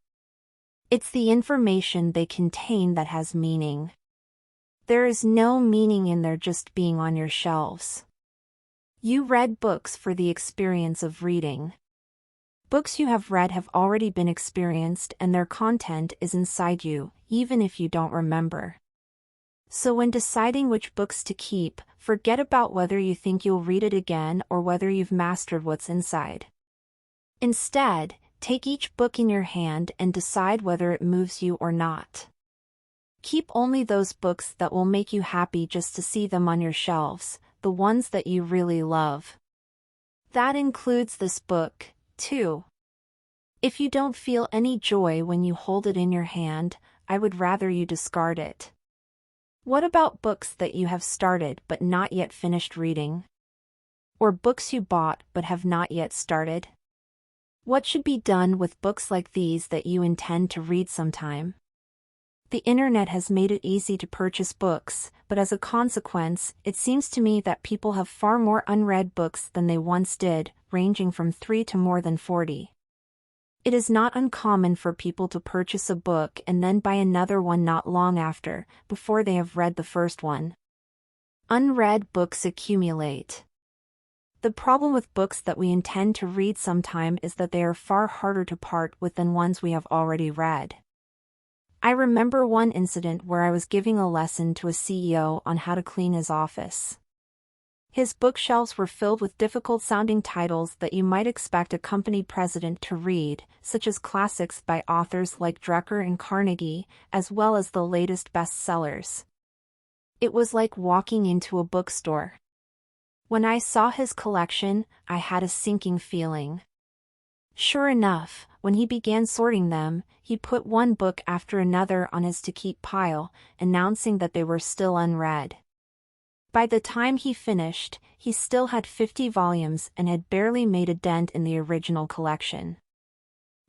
It's the information they contain that has meaning. There is no meaning in their just being on your shelves. You read books for the experience of reading. Books you have read have already been experienced and their content is inside you, even if you don't remember. So when deciding which books to keep, forget about whether you think you'll read it again or whether you've mastered what's inside. Instead, take each book in your hand and decide whether it moves you or not. Keep only those books that will make you happy just to see them on your shelves, the ones that you really love. That includes this book, too. If you don't feel any joy when you hold it in your hand, I would rather you discard it. What about books that you have started but not yet finished reading? Or books you bought but have not yet started? What should be done with books like these that you intend to read sometime? The internet has made it easy to purchase books, but as a consequence, it seems to me that people have far more unread books than they once did, ranging from 3 to more than 40. It is not uncommon for people to purchase a book and then buy another one not long after, before they have read the first one. Unread books accumulate. The problem with books that we intend to read sometime is that they are far harder to part with than ones we have already read. I remember one incident where I was giving a lesson to a CEO on how to clean his office. His bookshelves were filled with difficult-sounding titles that you might expect a company president to read, such as classics by authors like Drucker and Carnegie, as well as the latest bestsellers. It was like walking into a bookstore. When I saw his collection, I had a sinking feeling. Sure enough, when he began sorting them, he put one book after another on his to-keep pile, announcing that they were still unread. By the time he finished, he still had 50 volumes and had barely made a dent in the original collection.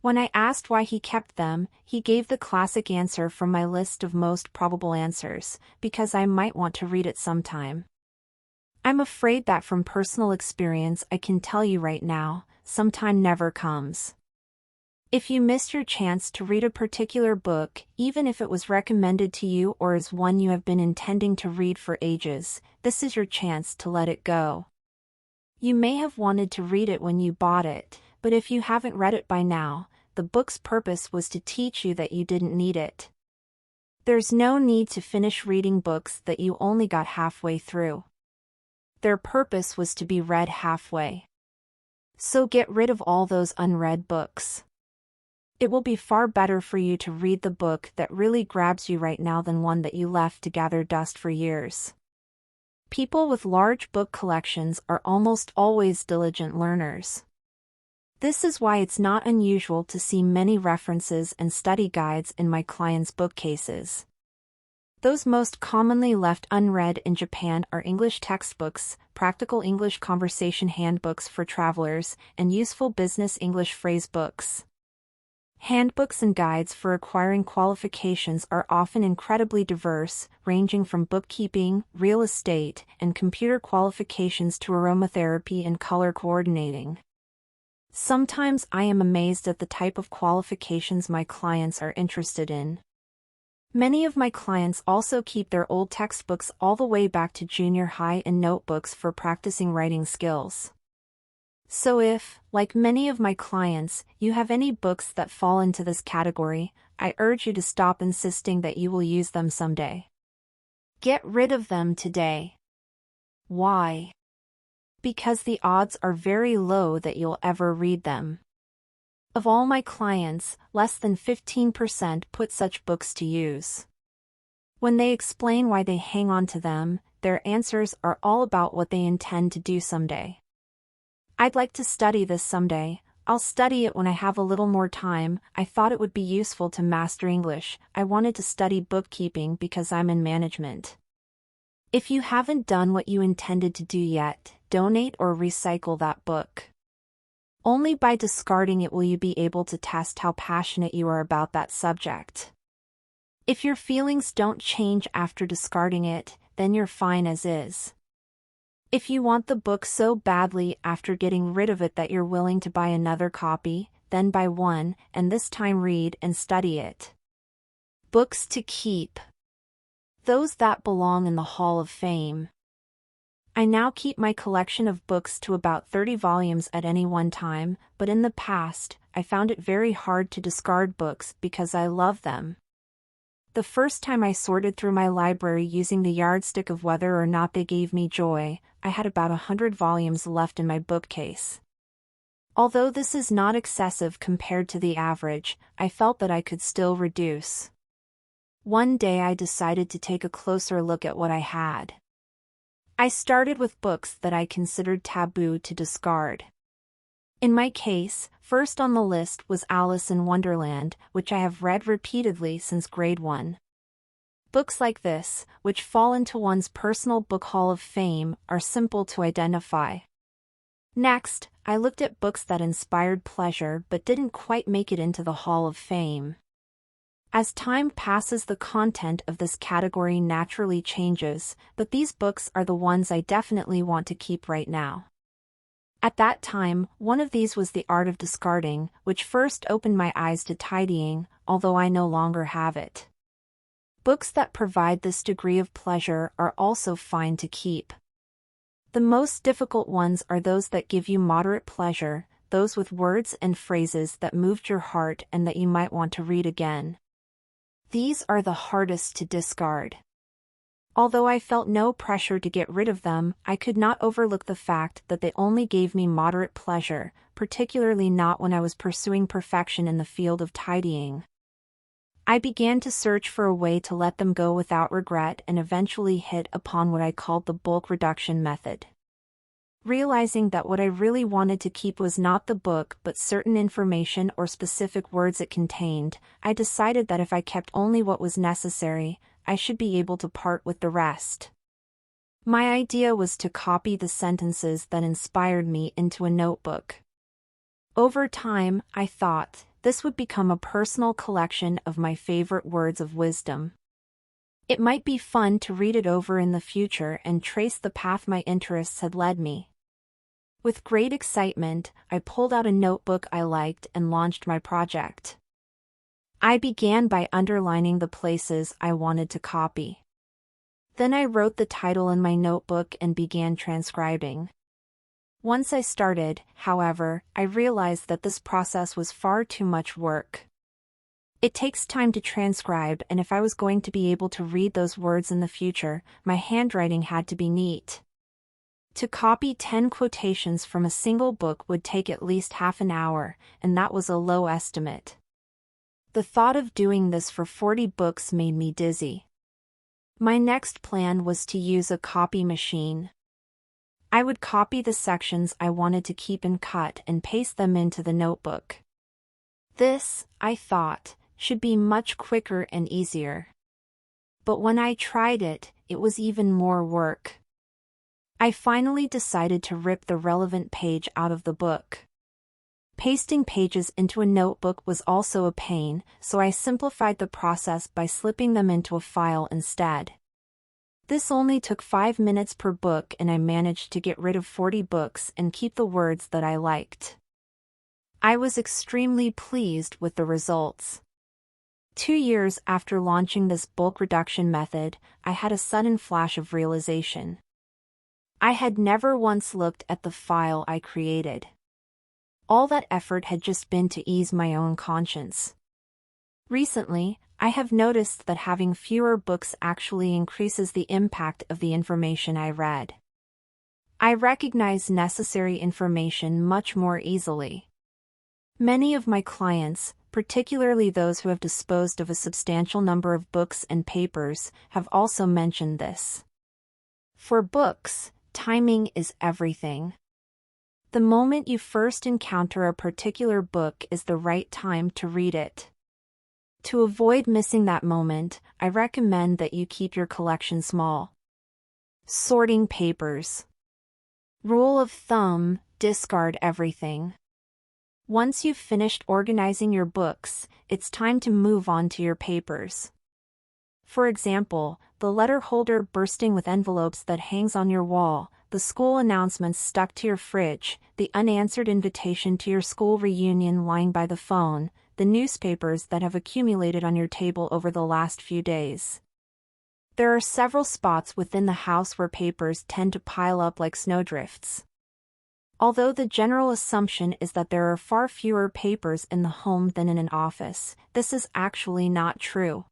When I asked why he kept them, he gave the classic answer from my list of most probable answers, because I might want to read it sometime. I'm afraid that from personal experience I can tell you right now, sometime never comes. If you missed your chance to read a particular book, even if it was recommended to you or is one you have been intending to read for ages, this is your chance to let it go. You may have wanted to read it when you bought it, but if you haven't read it by now, the book's purpose was to teach you that you didn't need it. There's no need to finish reading books that you only got halfway through. Their purpose was to be read halfway. So get rid of all those unread books. It will be far better for you to read the book that really grabs you right now than one that you left to gather dust for years. People with large book collections are almost always diligent learners. This is why it's not unusual to see many references and study guides in my clients' bookcases. Those most commonly left unread in Japan are English textbooks, practical English conversation handbooks for travelers, and useful business English phrase books. Handbooks and guides for acquiring qualifications are often incredibly diverse, ranging from bookkeeping, real estate, and computer qualifications to aromatherapy and color coordinating. Sometimes I am amazed at the type of qualifications my clients are interested in. Many of my clients also keep their old textbooks all the way back to junior high and notebooks for practicing writing skills. So if, like many of my clients, you have any books that fall into this category, I urge you to stop insisting that you will use them someday. Get rid of them today. Why? Because the odds are very low that you'll ever read them. Of all my clients, less than 15% put such books to use. When they explain why they hang on to them, their answers are all about what they intend to do someday. I'd like to study this someday. I'll study it when I have a little more time. I thought it would be useful to master English. I wanted to study bookkeeping because I'm in management. If you haven't done what you intended to do yet, donate or recycle that book. Only by discarding it will you be able to test how passionate you are about that subject. If your feelings don't change after discarding it, then you're fine as is. If you want the book so badly after getting rid of it that you're willing to buy another copy, then buy one, and this time read and study it. Books to keep. Those that belong in the Hall of Fame. I now keep my collection of books to about 30 volumes at any one time, but in the past, I found it very hard to discard books because I love them. The first time I sorted through my library using the yardstick of whether or not they gave me joy, I had about 100 volumes left in my bookcase. Although this is not excessive compared to the average, I felt that I could still reduce. One day I decided to take a closer look at what I had. I started with books that I considered taboo to discard. In my case, first on the list was Alice in Wonderland, which I have read repeatedly since grade 1. Books like this, which fall into one's personal book hall of fame, are simple to identify. Next, I looked at books that inspired pleasure but didn't quite make it into the Hall of Fame. As time passes, the content of this category naturally changes, but these books are the ones I definitely want to keep right now. At that time, one of these was The Art of Discarding, which first opened my eyes to tidying, although I no longer have it. Books that provide this degree of pleasure are also fine to keep. The most difficult ones are those that give you moderate pleasure, those with words and phrases that moved your heart and that you might want to read again. These are the hardest to discard. Although I felt no pressure to get rid of them, I could not overlook the fact that they only gave me moderate pleasure, particularly not when I was pursuing perfection in the field of tidying. I began to search for a way to let them go without regret and eventually hit upon what I called the bulk reduction method. Realizing that what I really wanted to keep was not the book but certain information or specific words it contained, I decided that if I kept only what was necessary, I should be able to part with the rest. My idea was to copy the sentences that inspired me into a notebook. Over time, I thought, this would become a personal collection of my favorite words of wisdom. It might be fun to read it over in the future and trace the path my interests had led me. With great excitement, I pulled out a notebook I liked and launched my project. I began by underlining the places I wanted to copy. Then I wrote the title in my notebook and began transcribing. Once I started, however, I realized that this process was far too much work. It takes time to transcribe, and if I was going to be able to read those words in the future, my handwriting had to be neat. To copy 10 quotations from a single book would take at least half an hour, and that was a low estimate. The thought of doing this for 40 books made me dizzy. My next plan was to use a copy machine. I would copy the sections I wanted to keep and cut and paste them into the notebook. This, I thought, should be much quicker and easier. But when I tried it, it was even more work. I finally decided to rip the relevant page out of the book. Pasting pages into a notebook was also a pain, so I simplified the process by slipping them into a file instead. This only took 5 minutes per book, and I managed to get rid of 40 books and keep the words that I liked. I was extremely pleased with the results. 2 years after launching this bulk reduction method, I had a sudden flash of realization. I had never once looked at the file I created. All that effort had just been to ease my own conscience. Recently, I have noticed that having fewer books actually increases the impact of the information I read. I recognize necessary information much more easily. Many of my clients, particularly those who have disposed of a substantial number of books and papers, have also mentioned this. For books, timing is everything. The moment you first encounter a particular book is the right time to read it. To avoid missing that moment, I recommend that you keep your collection small. Sorting papers. Rule of thumb: discard everything. Once you've finished organizing your books, it's time to move on to your papers. For example, the letter holder bursting with envelopes that hangs on your wall, the school announcements stuck to your fridge, the unanswered invitation to your school reunion lying by the phone, the newspapers that have accumulated on your table over the last few days. There are several spots within the house where papers tend to pile up like snowdrifts. Although the general assumption is that there are far fewer papers in the home than in an office, this is actually not true.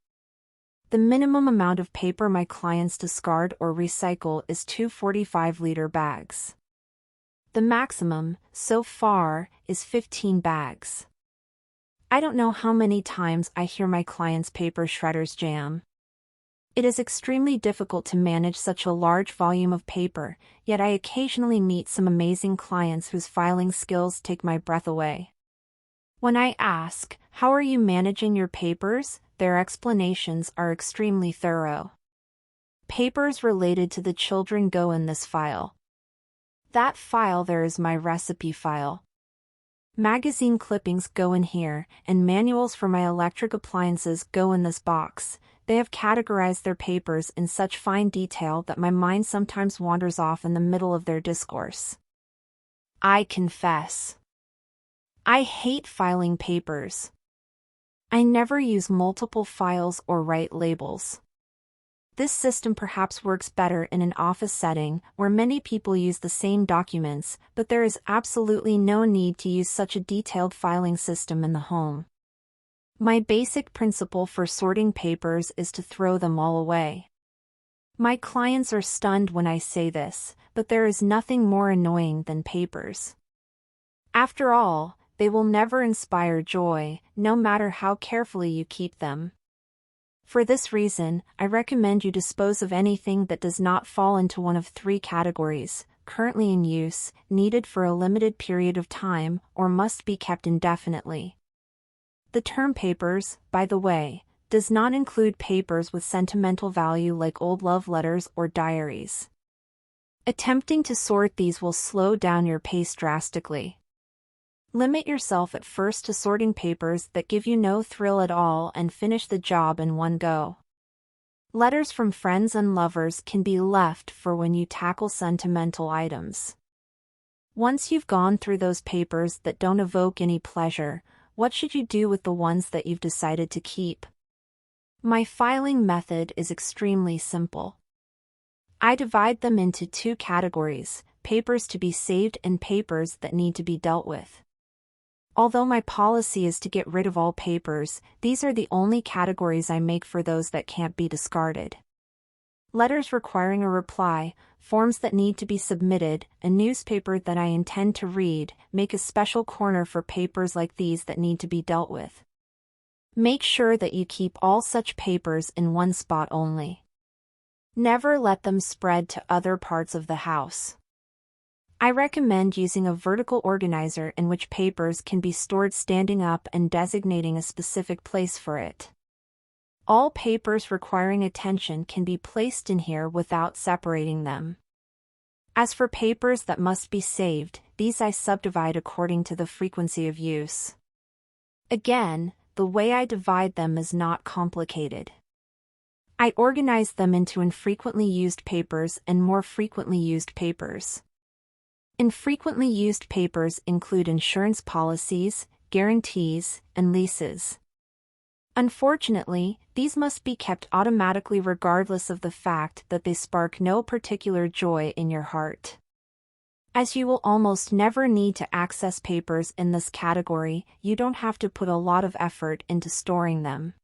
The minimum amount of paper my clients discard or recycle is 2 45-liter bags. The maximum, so far, is 15 bags. I don't know how many times I hear my clients' paper shredders jam. It is extremely difficult to manage such a large volume of paper, yet I occasionally meet some amazing clients whose filing skills take my breath away. When I ask, "How are you managing your papers?" their explanations are extremely thorough. Papers related to the children go in this file. That file there is my recipe file. Magazine clippings go in here, and manuals for my electric appliances go in this box. They have categorized their papers in such fine detail that my mind sometimes wanders off in the middle of their discourse. I confess, I hate filing papers. I never use multiple files or write labels. This system perhaps works better in an office setting where many people use the same documents, but there is absolutely no need to use such a detailed filing system in the home. My basic principle for sorting papers is to throw them all away. My clients are stunned when I say this, but there is nothing more annoying than papers. After all, they will never inspire joy, no matter how carefully you keep them. For this reason, I recommend you dispose of anything that does not fall into one of 3 categories: currently in use, needed for a limited period of time, or must be kept indefinitely. The term papers, by the way, does not include papers with sentimental value like old love letters or diaries. Attempting to sort these will slow down your pace drastically. Limit yourself at first to sorting papers that give you no thrill at all and finish the job in one go. Letters from friends and lovers can be left for when you tackle sentimental items. Once you've gone through those papers that don't evoke any pleasure, what should you do with the ones that you've decided to keep? My filing method is extremely simple. I divide them into two categories: papers to be saved and papers that need to be dealt with. Although my policy is to get rid of all papers, these are the only categories I make for those that can't be discarded. Letters requiring a reply, forms that need to be submitted, a newspaper that I intend to read, make a special corner for papers like these that need to be dealt with. Make sure that you keep all such papers in one spot only. Never let them spread to other parts of the house. I recommend using a vertical organizer in which papers can be stored standing up and designating a specific place for it. All papers requiring attention can be placed in here without separating them. As for papers that must be saved, these I subdivide according to the frequency of use. Again, the way I divide them is not complicated. I organize them into infrequently used papers and more frequently used papers. Infrequently used papers include insurance policies, guarantees, and leases. Unfortunately, these must be kept automatically regardless of the fact that they spark no particular joy in your heart. As you will almost never need to access papers in this category, you don't have to put a lot of effort into storing them.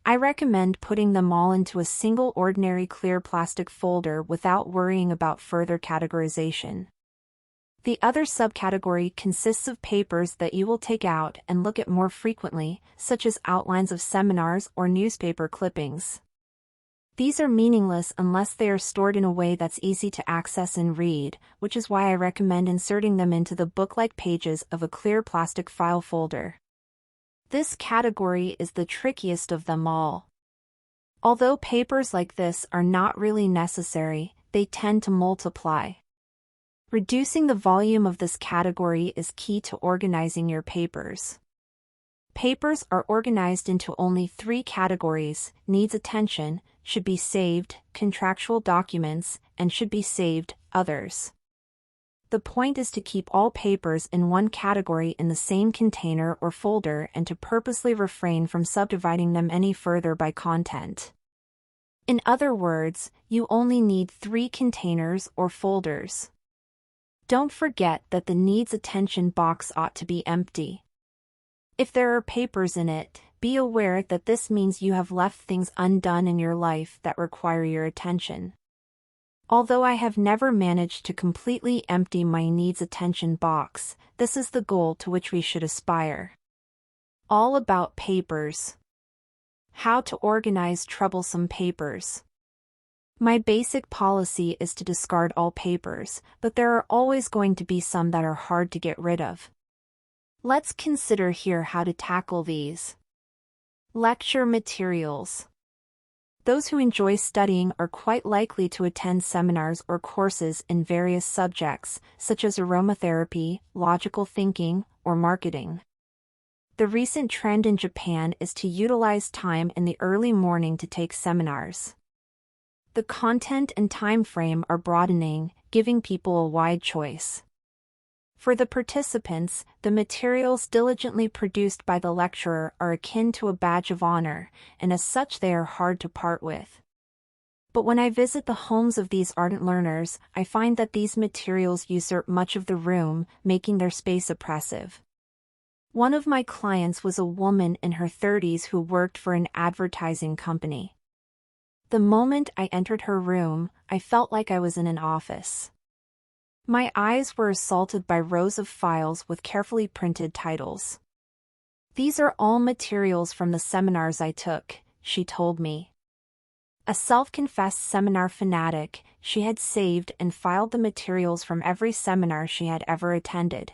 I recommend putting them all into a single ordinary clear plastic folder without worrying about further categorization. The other subcategory consists of papers that you will take out and look at more frequently, such as outlines of seminars or newspaper clippings. These are meaningless unless they are stored in a way that's easy to access and read, which is why I recommend inserting them into the book-like pages of a clear plastic file folder. This category is the trickiest of them all. Although papers like this are not really necessary, they tend to multiply. Reducing the volume of this category is key to organizing your papers. Papers are organized into only three categories: needs attention, should be saved, contractual documents, and should be saved, others. The point is to keep all papers in one category in the same container or folder and to purposely refrain from subdividing them any further by content. In other words, you only need 3 containers or folders. Don't forget that the needs attention box ought to be empty. If there are papers in it, be aware that this means you have left things undone in your life that require your attention. Although I have never managed to completely empty my needs attention box, this is the goal to which we should aspire. All about papers. How to organize troublesome papers. My basic policy is to discard all papers, but there are always going to be some that are hard to get rid of. Let's consider here how to tackle these. Lecture materials. Those who enjoy studying are quite likely to attend seminars or courses in various subjects, such as aromatherapy, logical thinking, or marketing. The recent trend in Japan is to utilize time in the early morning to take seminars. The content and time frame are broadening, giving people a wide choice. For the participants, the materials diligently produced by the lecturer are akin to a badge of honor, and as such they are hard to part with. But when I visit the homes of these ardent learners, I find that these materials usurp much of the room, making their space oppressive. One of my clients was a woman in her 30s who worked for an advertising company. The moment I entered her room, I felt like I was in an office. My eyes were assaulted by rows of files with carefully printed titles. These are all materials from the seminars I took, she told me. A self-confessed seminar fanatic, she had saved and filed the materials from every seminar she had ever attended.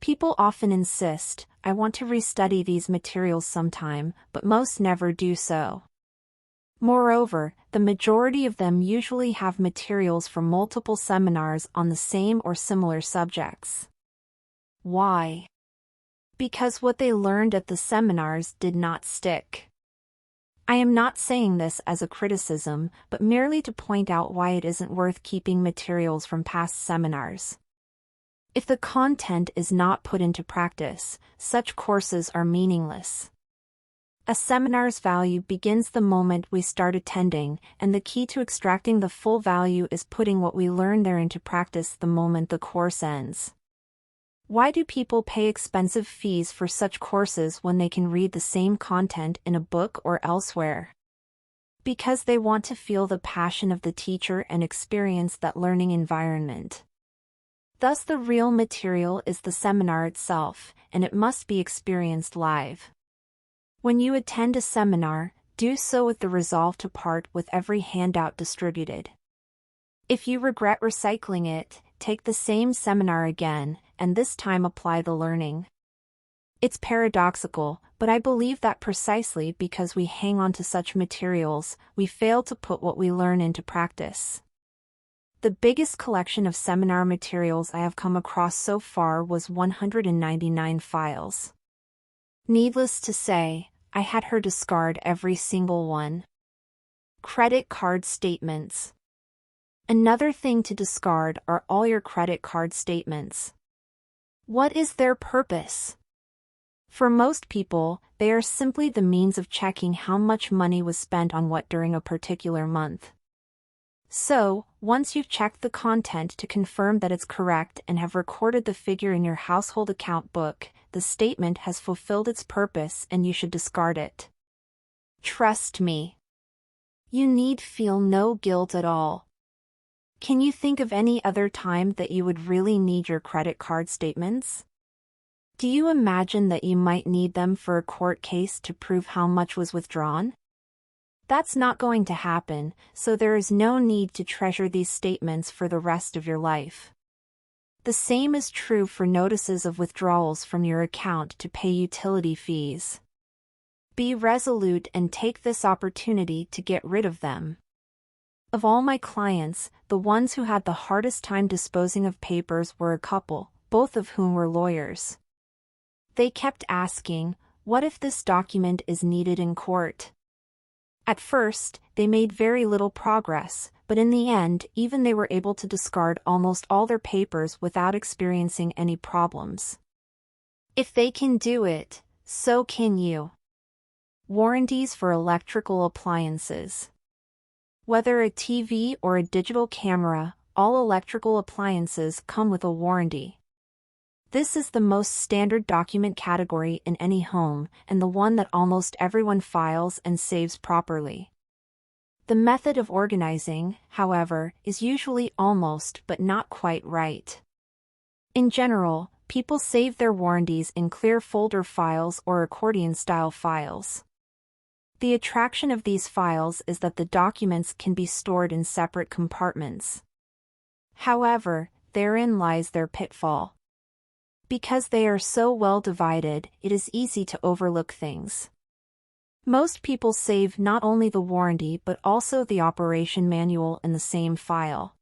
People often insist, I want to restudy these materials sometime, but most never do so. Moreover, the majority of them usually have materials from multiple seminars on the same or similar subjects. Why? Because what they learned at the seminars did not stick. I am not saying this as a criticism, but merely to point out why it isn't worth keeping materials from past seminars. If the content is not put into practice, such courses are meaningless. A seminar's value begins the moment we start attending, and the key to extracting the full value is putting what we learn there into practice the moment the course ends. Why do people pay expensive fees for such courses when they can read the same content in a book or elsewhere? Because they want to feel the passion of the teacher and experience that learning environment. Thus, the real material is the seminar itself, and it must be experienced live. When you attend a seminar, do so with the resolve to part with every handout distributed. If you regret recycling it, take the same seminar again, and this time apply the learning. It's paradoxical, but I believe that precisely because we hang on to such materials, we fail to put what we learn into practice. The biggest collection of seminar materials I have come across so far was 199 files. Needless to say, I had her discard every single one. Credit card statements. Another thing to discard are all your credit card statements. What is their purpose? For most people, they are simply the means of checking how much money was spent on what during a particular month. So, once you've checked the content to confirm that it's correct and have recorded the figure in your household account book, the statement has fulfilled its purpose and you should discard it. Trust me. You need feel no guilt at all. Can you think of any other time that you would really need your credit card statements? Do you imagine that you might need them for a court case to prove how much was withdrawn? That's not going to happen, so there is no need to treasure these statements for the rest of your life. The same is true for notices of withdrawals from your account to pay utility fees. Be resolute and take this opportunity to get rid of them. Of all my clients, the ones who had the hardest time disposing of papers were a couple, both of whom were lawyers. They kept asking, "What if this document is needed in court?" At first, they made very little progress, but in the end, even they were able to discard almost all their papers without experiencing any problems. If they can do it, so can you. Warranties for electrical appliances. Whether a TV or a digital camera, all electrical appliances come with a warranty. This is the most standard document category in any home, and the one that almost everyone files and saves properly. The method of organizing, however, is usually almost but not quite right. In general, people save their warranties in clear folder files or accordion-style files. The attraction of these files is that the documents can be stored in separate compartments. However, therein lies their pitfall. Because they are so well divided, it is easy to overlook things. Most people save not only the warranty but also the operation manual in the same file.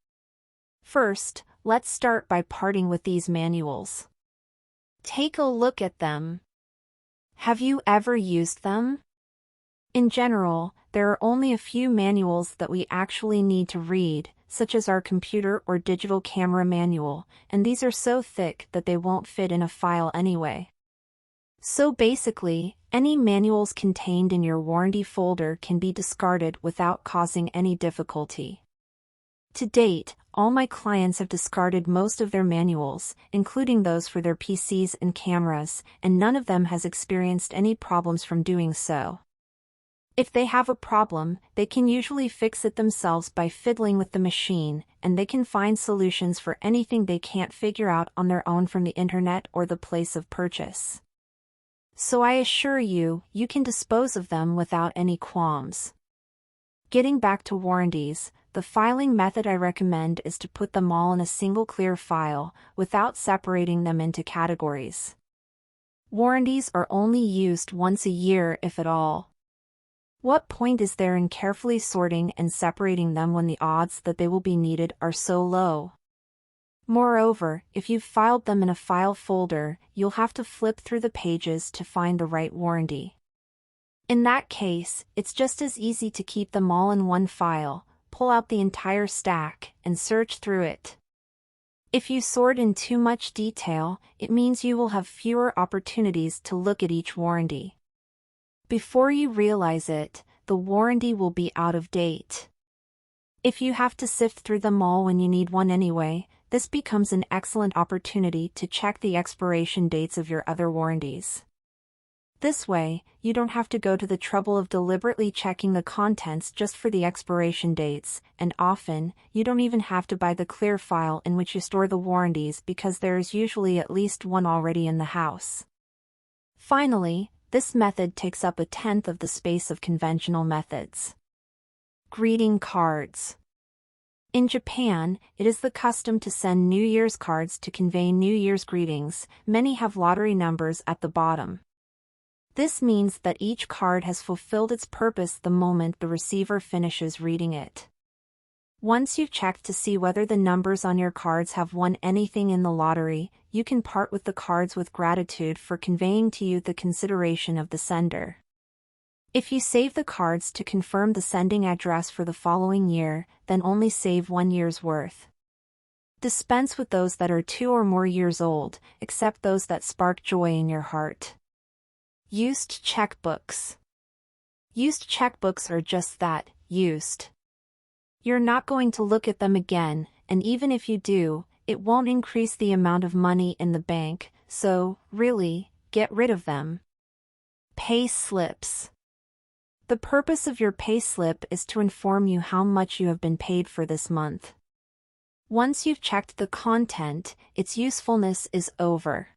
First, let's start by parting with these manuals. Take a look at them. Have you ever used them? In general, there are only a few manuals that we actually need to read, such as our computer or digital camera manual, and these are so thick that they won't fit in a file anyway. So basically, any manuals contained in your warranty folder can be discarded without causing any difficulty. To date, all my clients have discarded most of their manuals, including those for their PCs and cameras, and none of them has experienced any problems from doing so. If they have a problem, they can usually fix it themselves by fiddling with the machine, and they can find solutions for anything they can't figure out on their own from the internet or the place of purchase. So I assure you, you can dispose of them without any qualms. Getting back to warranties, the filing method I recommend is to put them all in a single clear file, without separating them into categories. Warranties are only used once a year if at all. What point is there in carefully sorting and separating them when the odds that they will be needed are so low? Moreover, if you've filed them in a file folder, you'll have to flip through the pages to find the right warranty. In that case, it's just as easy to keep them all in one file, pull out the entire stack, and search through it. If you sort in too much detail, it means you will have fewer opportunities to look at each warranty. Before you realize it, the warranty will be out of date. If you have to sift through them all when you need one anyway, this becomes an excellent opportunity to check the expiration dates of your other warranties. This way, you don't have to go to the trouble of deliberately checking the contents just for the expiration dates, and often, you don't even have to buy the clear file in which you store the warranties because there is usually at least one already in the house. Finally, this method takes up 1/10 of the space of conventional methods. Greeting cards. In Japan, it is the custom to send New Year's cards to convey New Year's greetings. Many have lottery numbers at the bottom. This means that each card has fulfilled its purpose the moment the receiver finishes reading it. Once you've checked to see whether the numbers on your cards have won anything in the lottery, you can part with the cards with gratitude for conveying to you the consideration of the sender. If you save the cards to confirm the sending address for the following year, then only save 1 year's worth. Dispense with those that are 2 or more years old, except those that spark joy in your heart. Used checkbooks. Used checkbooks are just that, used. You're not going to look at them again, and even if you do, it won't increase the amount of money in the bank, so, really, get rid of them. Pay slips. The purpose of your pay slip is to inform you how much you have been paid for this month. Once you've checked the content, its usefulness is over.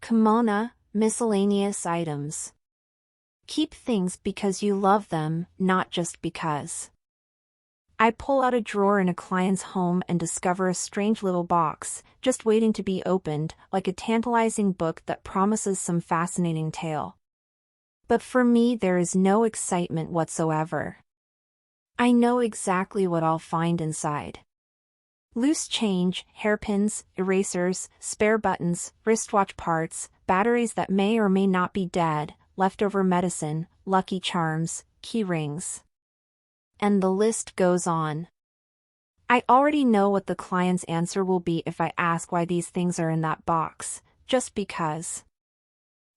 Komono, miscellaneous items. Keep things because you love them, not just because. I pull out a drawer in a client's home and discover a strange little box, just waiting to be opened, like a tantalizing book that promises some fascinating tale. But for me there is no excitement whatsoever. I know exactly what I'll find inside. Loose change, hairpins, erasers, spare buttons, wristwatch parts, batteries that may or may not be dead, leftover medicine, lucky charms, key rings. And the list goes on. I already know what the client's answer will be if I ask why these things are in that box, just because.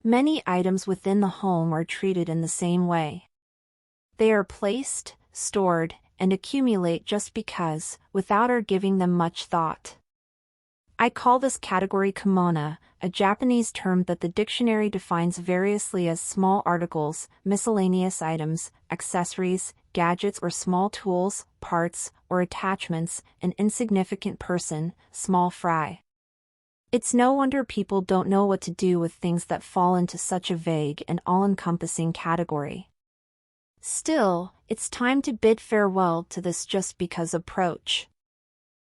Many items within the home are treated in the same way. They are placed, stored, and accumulate just because, without our giving them much thought. I call this category komono, a Japanese term that the dictionary defines variously as small articles, miscellaneous items, accessories, gadgets or small tools, parts, or attachments, an insignificant person, small fry. It's no wonder people don't know what to do with things that fall into such a vague and all-encompassing category. Still, it's time to bid farewell to this just because approach.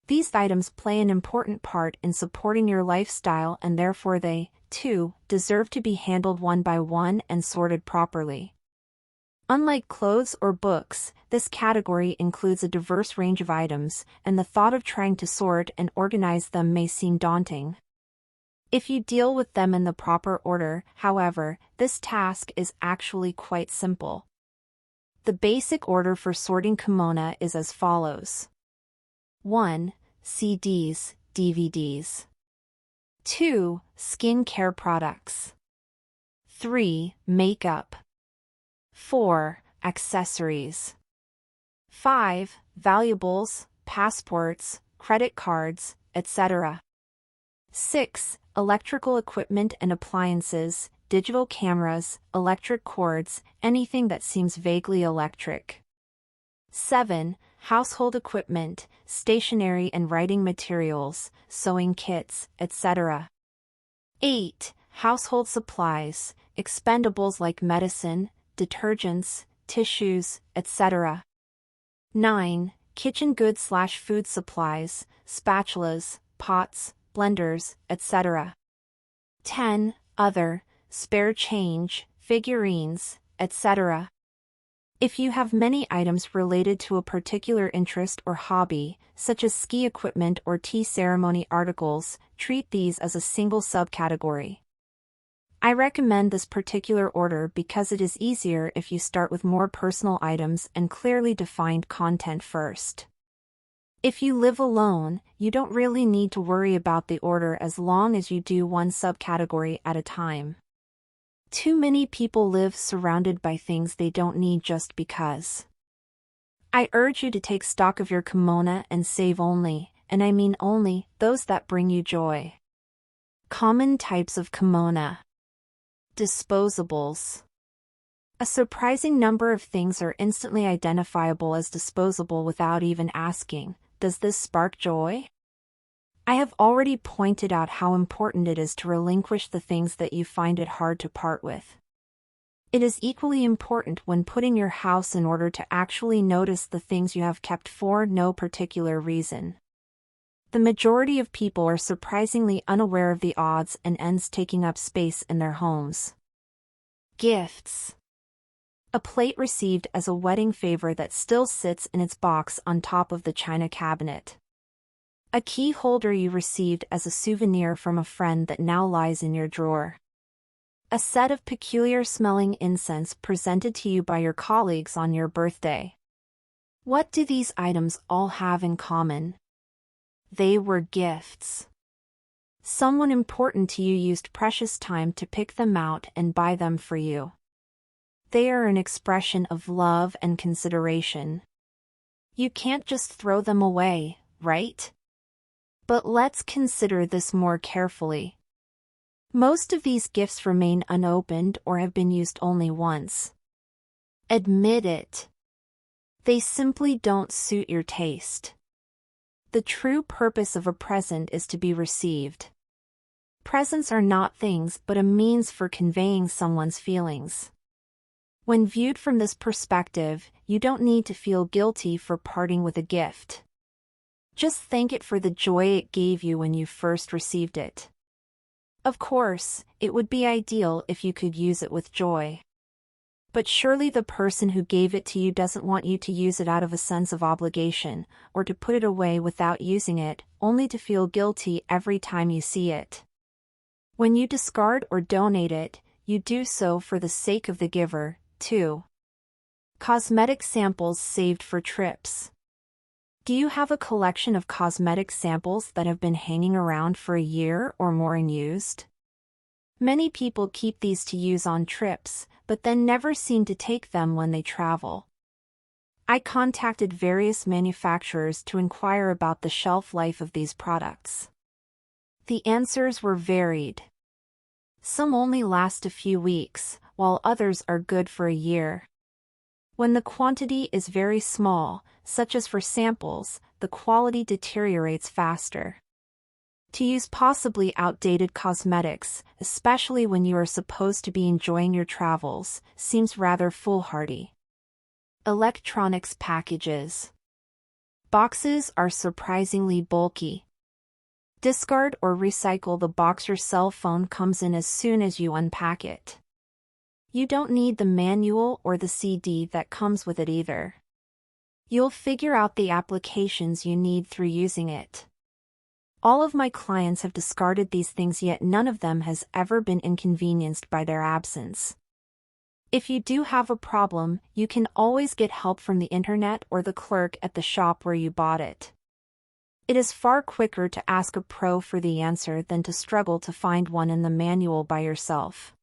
These items play an important part in supporting your lifestyle and therefore they, too, deserve to be handled one by one and sorted properly. Unlike clothes or books, this category includes a diverse range of items, and the thought of trying to sort and organize them may seem daunting. If you deal with them in the proper order, however, this task is actually quite simple. The basic order for sorting komono is as follows. 1. CDs, DVDs. 2. Skincare products. 3. Makeup. 4. Accessories. 5. Valuables, passports, credit cards, etc. 6. Electrical equipment and appliances, digital cameras, electric cords, anything that seems vaguely electric. 7. Household equipment, stationery and writing materials, sewing kits, etc. 8. Household supplies, expendables like medicine, detergents, tissues, etc. 9. Kitchen goods/food supplies, spatulas, pots, blenders, etc. 10. Other, spare change, figurines, etc. If you have many items related to a particular interest or hobby, such as ski equipment or tea ceremony articles, treat these as a single subcategory. I recommend this particular order because it is easier if you start with more personal items and clearly defined content first. If you live alone, you don't really need to worry about the order as long as you do one subcategory at a time. Too many people live surrounded by things they don't need just because. I urge you to take stock of your komono and save only, and I mean only, those that bring you joy. Common types of komono. Disposables. A surprising number of things are instantly identifiable as disposable without even asking. Does this spark joy? I have already pointed out how important it is to relinquish the things that you find it hard to part with. It is equally important when putting your house in order to actually notice the things you have kept for no particular reason. The majority of people are surprisingly unaware of the odds and ends taking up space in their homes. Gifts. A plate received as a wedding favor that still sits in its box on top of the china cabinet. A key holder you received as a souvenir from a friend that now lies in your drawer. A set of peculiar-smelling incense presented to you by your colleagues on your birthday. What do these items all have in common? They were gifts. Someone important to you used precious time to pick them out and buy them for you. They are an expression of love and consideration. You can't just throw them away, right? But let's consider this more carefully. Most of these gifts remain unopened or have been used only once. Admit it. They simply don't suit your taste. The true purpose of a present is to be received. Presents are not things but a means for conveying someone's feelings. When viewed from this perspective, you don't need to feel guilty for parting with a gift. Just thank it for the joy it gave you when you first received it. Of course, it would be ideal if you could use it with joy. But surely the person who gave it to you doesn't want you to use it out of a sense of obligation, or to put it away without using it, only to feel guilty every time you see it. When you discard or donate it, you do so for the sake of the giver, too. Cosmetic samples saved for trips. Do you have a collection of cosmetic samples that have been hanging around for a year or more unused? Many people keep these to use on trips, but then never seem to take them when they travel. I contacted various manufacturers to inquire about the shelf life of these products. The answers were varied. Some only last a few weeks, while others are good for a year. When the quantity is very small, such as for samples, the quality deteriorates faster. To use possibly outdated cosmetics, especially when you are supposed to be enjoying your travels, seems rather foolhardy. Electronics packages. Boxes are surprisingly bulky. Discard or recycle the box your cell phone comes in as soon as you unpack it. You don't need the manual or the CD that comes with it either. You'll figure out the applications you need through using it. All of my clients have discarded these things, yet none of them has ever been inconvenienced by their absence. If you do have a problem, you can always get help from the internet or the clerk at the shop where you bought it. It is far quicker to ask a pro for the answer than to struggle to find one in the manual by yourself.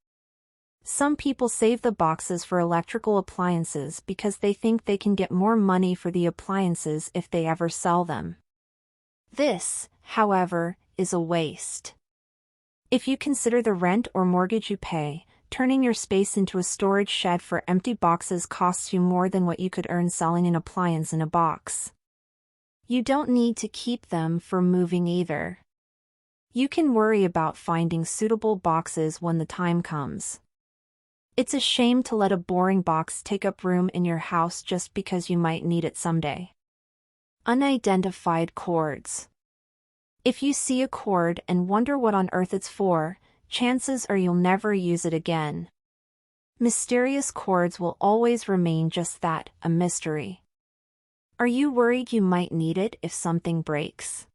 Some people save the boxes for electrical appliances because they think they can get more money for the appliances if they ever sell them. This, however, is a waste. If you consider the rent or mortgage you pay, turning your space into a storage shed for empty boxes costs you more than what you could earn selling an appliance in a box. You don't need to keep them for moving either. You can worry about finding suitable boxes when the time comes. It's a shame to let a boring box take up room in your house just because you might need it someday. Unidentified cords. If you see a cord and wonder what on earth it's for, chances are you'll never use it again. Mysterious cords will always remain just that, a mystery. Are you worried you might need it if something breaks?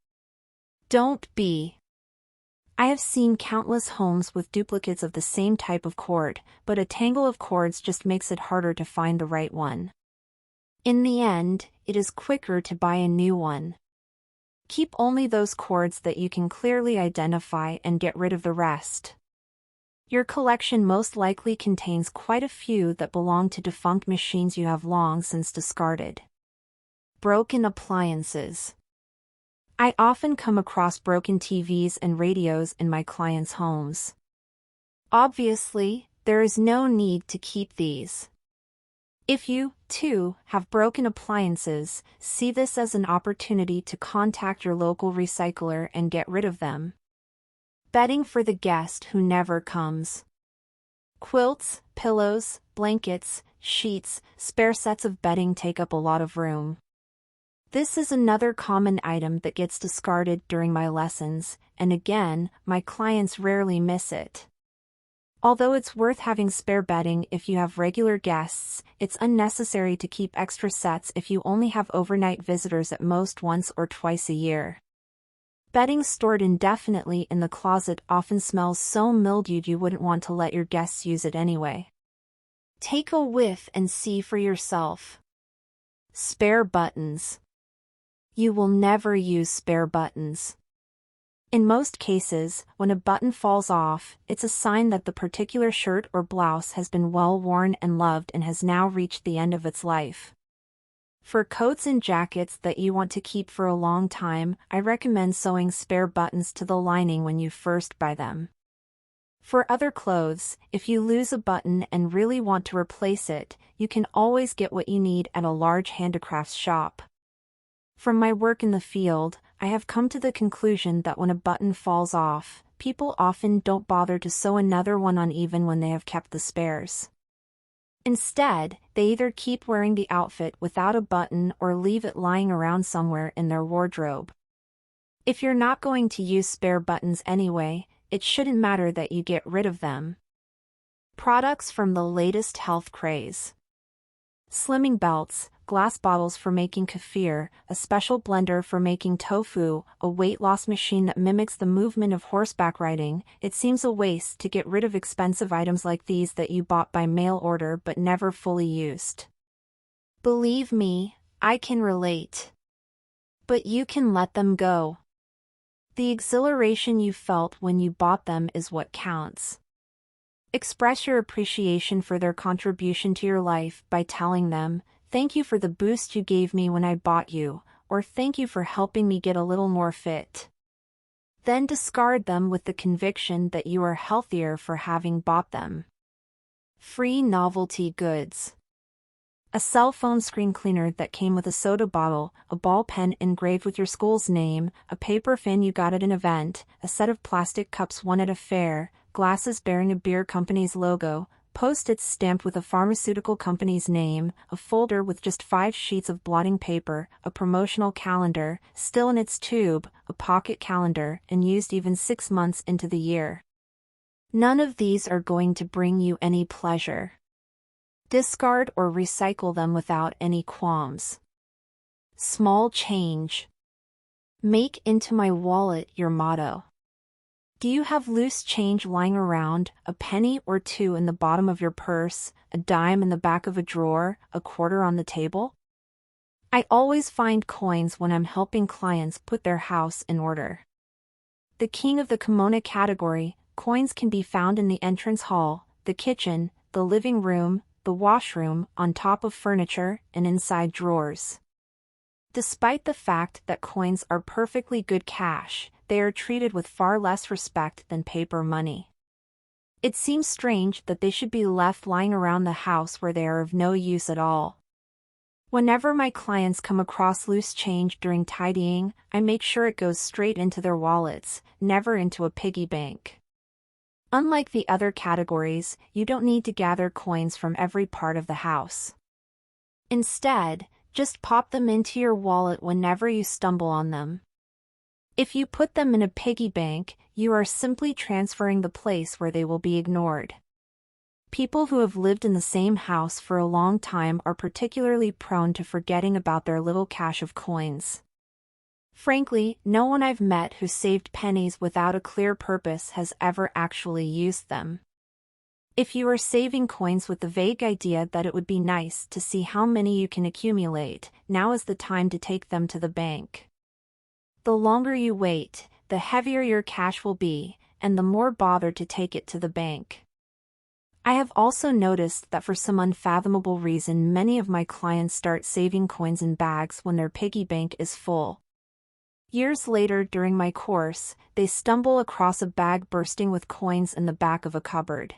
Don't be. I have seen countless homes with duplicates of the same type of cord, but a tangle of cords just makes it harder to find the right one. In the end, it is quicker to buy a new one. Keep only those cords that you can clearly identify and get rid of the rest. Your collection most likely contains quite a few that belong to defunct machines you have long since discarded. Broken appliances. I often come across broken TVs and radios in my clients' homes. Obviously, there is no need to keep these. If you, too, have broken appliances, see this as an opportunity to contact your local recycler and get rid of them. Bedding for the guest who never comes. Quilts, pillows, blankets, sheets, spare sets of bedding take up a lot of room. This is another common item that gets discarded during my lessons, and again, my clients rarely miss it. Although it's worth having spare bedding if you have regular guests, it's unnecessary to keep extra sets if you only have overnight visitors at most once or twice a year. Bedding stored indefinitely in the closet often smells so mildewed you wouldn't want to let your guests use it anyway. Take a whiff and see for yourself. Spare buttons. You will never use spare buttons. In most cases, when a button falls off, it's a sign that the particular shirt or blouse has been well worn and loved and has now reached the end of its life. For coats and jackets that you want to keep for a long time, I recommend sewing spare buttons to the lining when you first buy them. For other clothes, if you lose a button and really want to replace it, you can always get what you need at a large handicrafts shop. From my work in the field, I have come to the conclusion that when a button falls off, people often don't bother to sew another one on even when they have kept the spares. Instead, they either keep wearing the outfit without a button or leave it lying around somewhere in their wardrobe. If you're not going to use spare buttons anyway, it shouldn't matter that you get rid of them. Products from the latest health craze. Slimming belts, glass bottles for making kefir, a special blender for making tofu, a weight loss machine that mimics the movement of horseback riding. It seems a waste to get rid of expensive items like these that you bought by mail order but never fully used. Believe me, I can relate. But you can let them go. The exhilaration you felt when you bought them is what counts. Express your appreciation for their contribution to your life by telling them, "Thank you for the boost you gave me when I bought you," or "Thank you for helping me get a little more fit." Then discard them with the conviction that you are healthier for having bought them. Free novelty goods. A cell phone screen cleaner that came with a soda bottle, a ball pen engraved with your school's name, a paper fan you got at an event, a set of plastic cups won at a fair, glasses bearing a beer company's logo, Post-its stamped with a pharmaceutical company's name, a folder with just 5 sheets of blotting paper, a promotional calendar, still in its tube, a pocket calendar, and used even 6 months into the year. None of these are going to bring you any pleasure. Discard or recycle them without any qualms. Small change. Make into my wallet your motto. Do you have loose change lying around, a penny or two in the bottom of your purse, a dime in the back of a drawer, a quarter on the table? I always find coins when I'm helping clients put their house in order. The king of the komono category, coins can be found in the entrance hall, the kitchen, the living room, the washroom, on top of furniture, and inside drawers. Despite the fact that coins are perfectly good cash, they are treated with far less respect than paper money. It seems strange that they should be left lying around the house where they are of no use at all. Whenever my clients come across loose change during tidying, I make sure it goes straight into their wallets, never into a piggy bank. Unlike the other categories, you don't need to gather coins from every part of the house. Instead, just pop them into your wallet whenever you stumble on them. If you put them in a piggy bank, you are simply transferring the place where they will be ignored. People who have lived in the same house for a long time are particularly prone to forgetting about their little cache of coins. Frankly, no one I've met who saved pennies without a clear purpose has ever actually used them. If you are saving coins with the vague idea that it would be nice to see how many you can accumulate, now is the time to take them to the bank. The longer you wait, the heavier your cash will be, and the more bother to take it to the bank. I have also noticed that for some unfathomable reason many of my clients start saving coins in bags when their piggy bank is full. Years later during my course, they stumble across a bag bursting with coins in the back of a cupboard.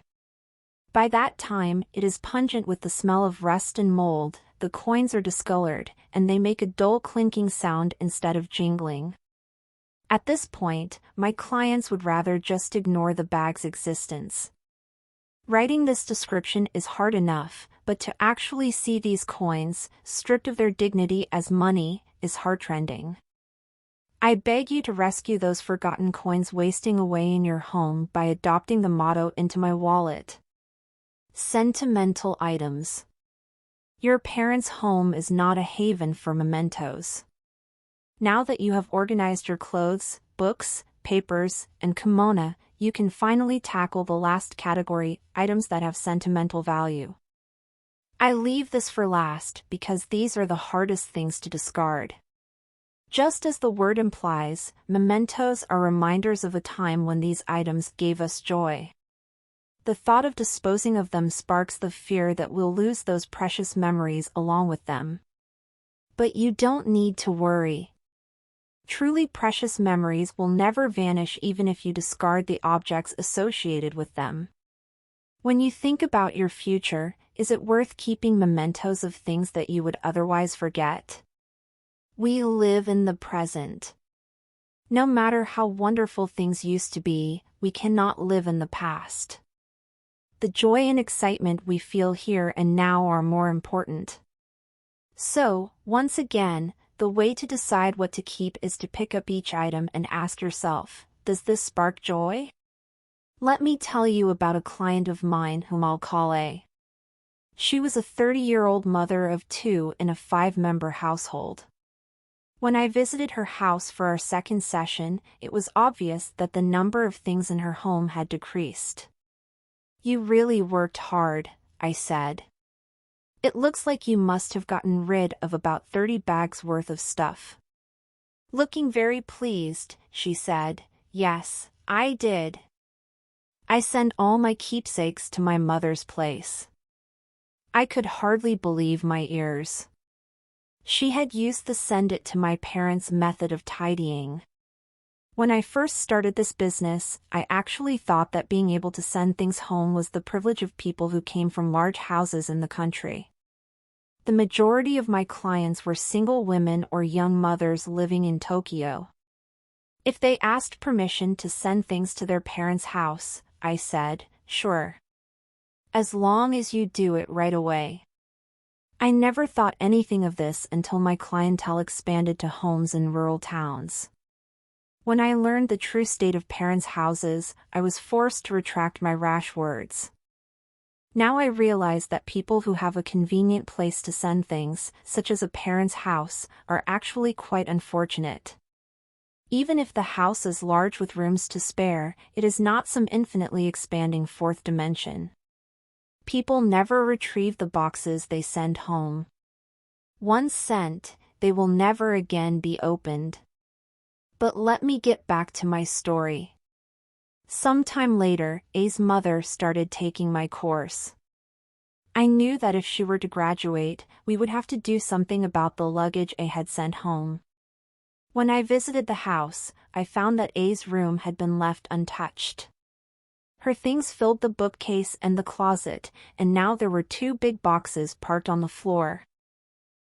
By that time, it is pungent with the smell of rust and mold, the coins are discolored, and they make a dull clinking sound instead of jingling. At this point, my clients would rather just ignore the bag's existence. Writing this description is hard enough, but to actually see these coins, stripped of their dignity as money, is heartrending. I beg you to rescue those forgotten coins wasting away in your home by adopting the motto into my wallet. Sentimental items. Your parents' home is not a haven for mementos. Now that you have organized your clothes, books, papers, and komono, you can finally tackle the last category, items that have sentimental value. I leave this for last because these are the hardest things to discard. Just as the word implies, mementos are reminders of a time when these items gave us joy. The thought of disposing of them sparks the fear that we'll lose those precious memories along with them. But you don't need to worry. Truly precious memories will never vanish even if you discard the objects associated with them. When you think about your future, is it worth keeping mementos of things that you would otherwise forget? We live in the present. No matter how wonderful things used to be, we cannot live in the past. The joy and excitement we feel here and now are more important. So, once again, the way to decide what to keep is to pick up each item and ask yourself, does this spark joy? Let me tell you about a client of mine whom I'll call A. She was a 30-year-old mother of 2 in a 5-member household. When I visited her house for our second session, it was obvious that the number of things in her home had decreased. "You really worked hard," I said. "It looks like you must have gotten rid of about 30 bags worth of stuff." Looking very pleased, she said, "Yes, I did. I sent all my keepsakes to my mother's place." I could hardly believe my ears. She had used the send it to my parents method of tidying. When I first started this business, I actually thought that being able to send things home was the privilege of people who came from large houses in the country. The majority of my clients were single women or young mothers living in Tokyo. If they asked permission to send things to their parents' house, I said, "Sure. As long as you do it right away." I never thought anything of this until my clientele expanded to homes in rural towns. When I learned the true state of parents' houses, I was forced to retract my rash words. Now I realize that people who have a convenient place to send things, such as a parent's house, are actually quite unfortunate. Even if the house is large with rooms to spare, it is not some infinitely expanding fourth dimension. People never retrieve the boxes they send home. Once sent, they will never again be opened. But let me get back to my story. Sometime later, A's mother started taking my course. I knew that if she were to graduate, we would have to do something about the luggage A had sent home. When I visited the house, I found that A's room had been left untouched. Her things filled the bookcase and the closet, and now there were 2 big boxes parked on the floor.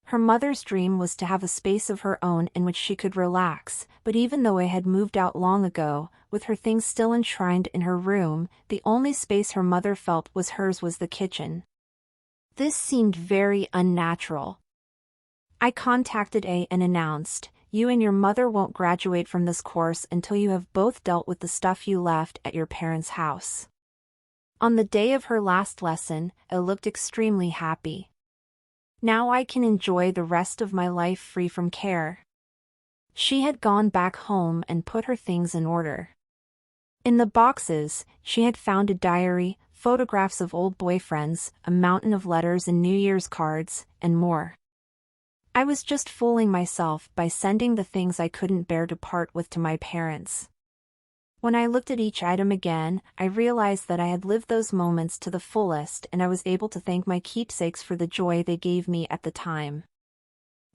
Her mother's dream was to have a space of her own in which she could relax, but even though I had moved out long ago, with her things still enshrined in her room, the only space her mother felt was hers was the kitchen. This seemed very unnatural. I contacted A and announced, "You and your mother won't graduate from this course until you have both dealt with the stuff you left at your parents' house." On the day of her last lesson, I looked extremely happy. Now I can enjoy the rest of my life free from care. She had gone back home and put her things in order. In the boxes, she had found a diary, photographs of old boyfriends, a mountain of letters and New Year's cards, and more. I was just fooling myself by sending the things I couldn't bear to part with to my parents. When I looked at each item again, I realized that I had lived those moments to the fullest, and I was able to thank my keepsakes for the joy they gave me at the time.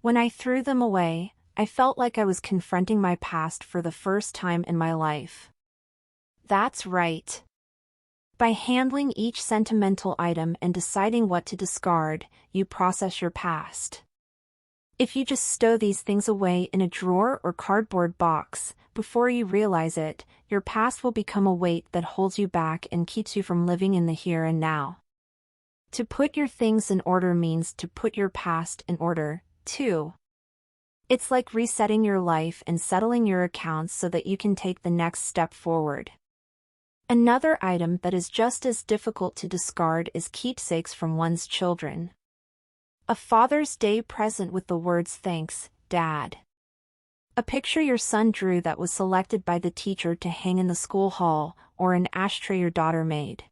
When I threw them away, I felt like I was confronting my past for the first time in my life. That's right. By handling each sentimental item and deciding what to discard, you process your past. If you just stow these things away in a drawer or cardboard box, before you realize it, your past will become a weight that holds you back and keeps you from living in the here and now. To put your things in order means to put your past in order, too. It's like resetting your life and settling your accounts so that you can take the next step forward. Another item that is just as difficult to discard is keepsakes from one's children. A Father's Day present with the words "Thanks, Dad." A picture your son drew that was selected by the teacher to hang in the school hall, or an ashtray your daughter made.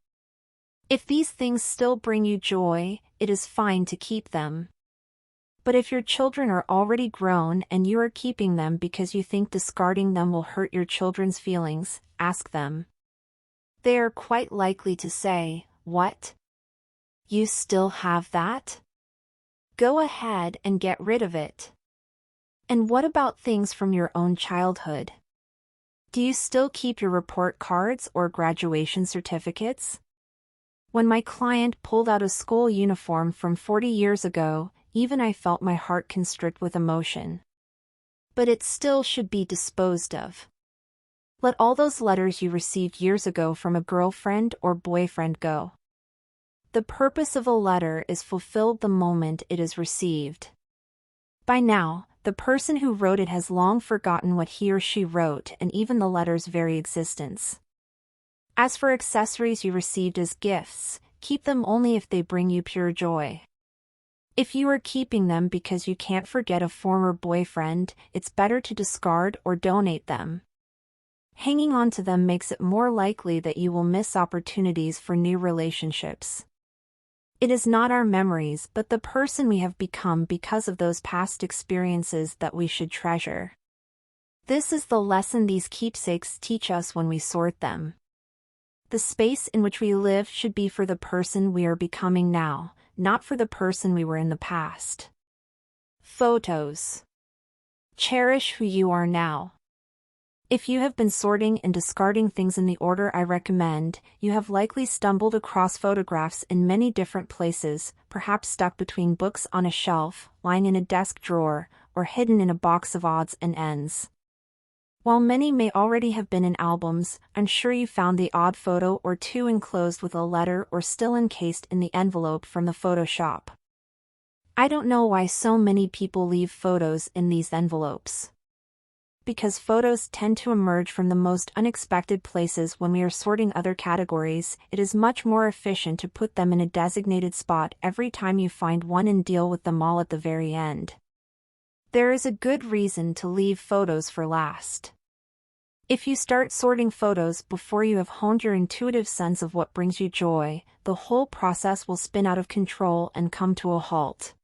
If these things still bring you joy, it is fine to keep them. But if your children are already grown and you are keeping them because you think discarding them will hurt your children's feelings, ask them. They are quite likely to say, "What? You still have that? Go ahead and get rid of it." And what about things from your own childhood? Do you still keep your report cards or graduation certificates? When my client pulled out a school uniform from 40 years ago, even I felt my heart constrict with emotion. But it still should be disposed of. Let all those letters you received years ago from a girlfriend or boyfriend go. The purpose of a letter is fulfilled the moment it is received. By now, the person who wrote it has long forgotten what he or she wrote and even the letter's very existence. As for accessories you received as gifts, keep them only if they bring you pure joy. If you are keeping them because you can't forget a former boyfriend, it's better to discard or donate them. Hanging on to them makes it more likely that you will miss opportunities for new relationships. It is not our memories but the person we have become because of those past experiences that we should treasure. This is the lesson these keepsakes teach us when we sort them. The space in which we live should be for the person we are becoming now, not for the person we were in the past. Photos. Cherish who you are now. If you have been sorting and discarding things in the order I recommend, you have likely stumbled across photographs in many different places, perhaps stuck between books on a shelf, lying in a desk drawer, or hidden in a box of odds and ends. While many may already have been in albums, I'm sure you found the odd photo or two enclosed with a letter or still encased in the envelope from the photo shop. I don't know why so many people leave photos in these envelopes. Because photos tend to emerge from the most unexpected places when we are sorting other categories, it is much more efficient to put them in a designated spot every time you find one and deal with them all at the very end. There is a good reason to leave photos for last. If you start sorting photos before you have honed your intuitive sense of what brings you joy, the whole process will spin out of control and come to a halt.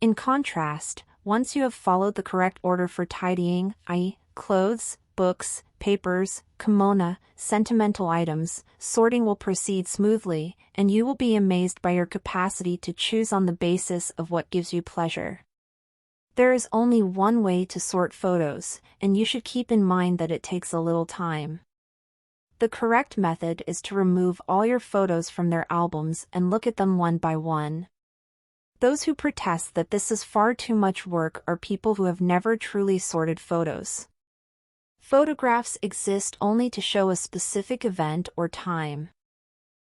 In contrast, once you have followed the correct order for tidying, i.e., clothes, books, papers, komono, sentimental items, sorting will proceed smoothly, and you will be amazed by your capacity to choose on the basis of what gives you pleasure. There is only one way to sort photos, and you should keep in mind that it takes a little time. The correct method is to remove all your photos from their albums and look at them one by one. Those who protest that this is far too much work are people who have never truly sorted photos. Photographs exist only to show a specific event or time.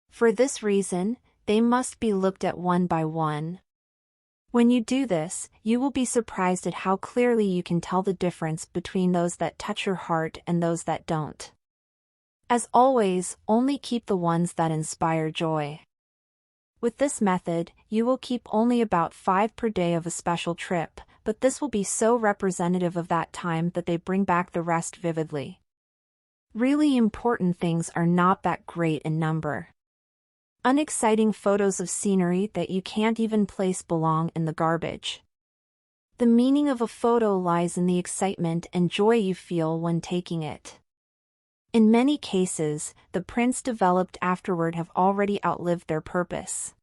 For this reason, they must be looked at one by one. When you do this, you will be surprised at how clearly you can tell the difference between those that touch your heart and those that don't. As always, only keep the ones that inspire joy. With this method, you will keep only about 5 per day of a special trip, but this will be so representative of that time that they bring back the rest vividly. Really important things are not that great in number. Unexciting photos of scenery that you can't even place belong in the garbage. The meaning of a photo lies in the excitement and joy you feel when taking it. In many cases, the prints developed afterward have already outlived their purpose.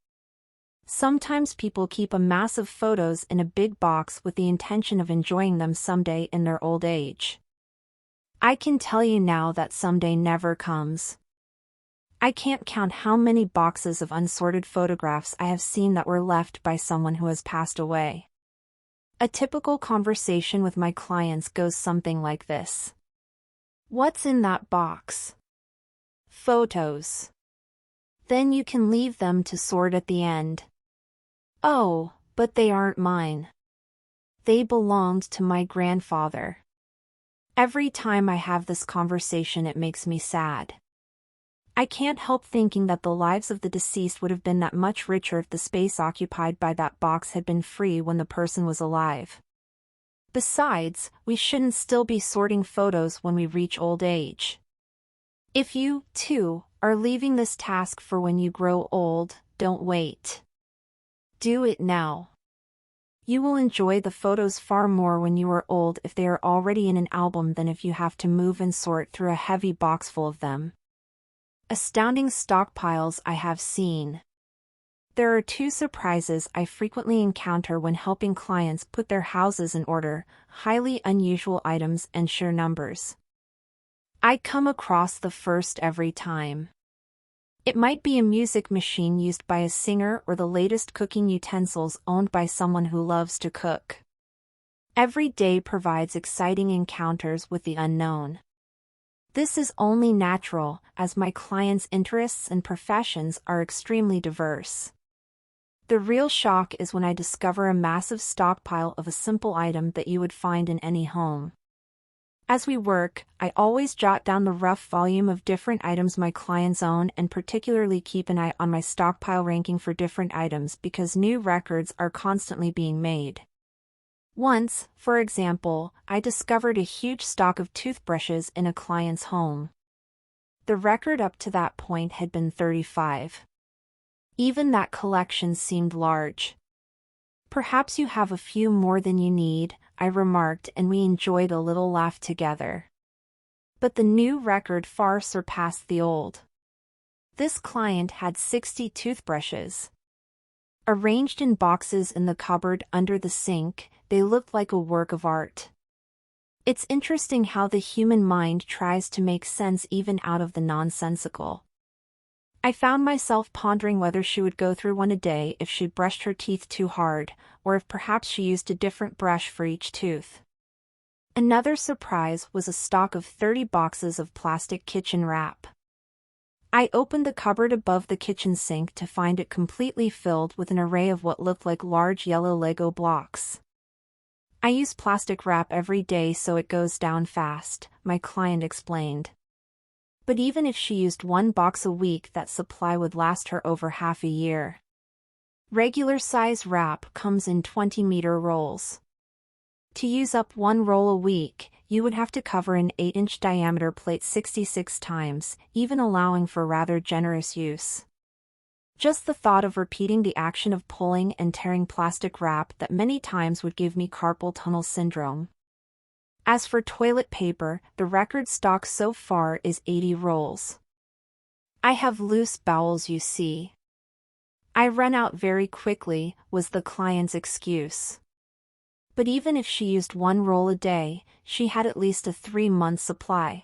Sometimes people keep a mass of photos in a big box with the intention of enjoying them someday in their old age. I can tell you now that someday never comes. I can't count how many boxes of unsorted photographs I have seen that were left by someone who has passed away. A typical conversation with my clients goes something like this. What's in that box? Photos. Then you can leave them to sort at the end. Oh, but they aren't mine. They belonged to my grandfather. Every time I have this conversation, it makes me sad. I can't help thinking that the lives of the deceased would have been that much richer if the space occupied by that box had been free when the person was alive. Besides, we shouldn't still be sorting photos when we reach old age. If you, too, are leaving this task for when you grow old, don't wait. Do it now. You will enjoy the photos far more when you are old if they are already in an album than if you have to move and sort through a heavy box full of them. Astounding stockpiles I have seen. There are two surprises I frequently encounter when helping clients put their houses in order: highly unusual items and sheer numbers. I come across the first every time. It might be a music machine used by a singer or the latest cooking utensils owned by someone who loves to cook. Every day provides exciting encounters with the unknown. This is only natural, as my clients' interests and professions are extremely diverse. The real shock is when I discover a massive stockpile of a simple item that you would find in any home. As we work, I always jot down the rough volume of different items my clients own and particularly keep an eye on my stockpile ranking for different items because new records are constantly being made. Once, for example, I discovered a huge stock of toothbrushes in a client's home. The record up to that point had been 35. Even that collection seemed large. Perhaps you have a few more than you need, I remarked, and we enjoyed a little laugh together. But the new record far surpassed the old. This client had 60 toothbrushes. Arranged in boxes in the cupboard under the sink, they looked like a work of art. It's interesting how the human mind tries to make sense even out of the nonsensical. I found myself pondering whether she would go through one a day if she brushed her teeth too hard, or if perhaps she used a different brush for each tooth. Another surprise was a stock of 30 boxes of plastic kitchen wrap. I opened the cupboard above the kitchen sink to find it completely filled with an array of what looked like large yellow Lego blocks. I use plastic wrap every day so it goes down fast, my client explained. But even if she used one box a week, that supply would last her over half a year. Regular size wrap comes in 20-meter rolls. To use up one roll a week, you would have to cover an 8-inch diameter plate 66 times, even allowing for rather generous use. Just the thought of repeating the action of pulling and tearing plastic wrap that many times would give me carpal tunnel syndrome. As for toilet paper, the record stock so far is 80 rolls. I have loose bowels, you see. I run out very quickly, was the client's excuse. But even if she used one roll a day, she had at least a 3-month supply.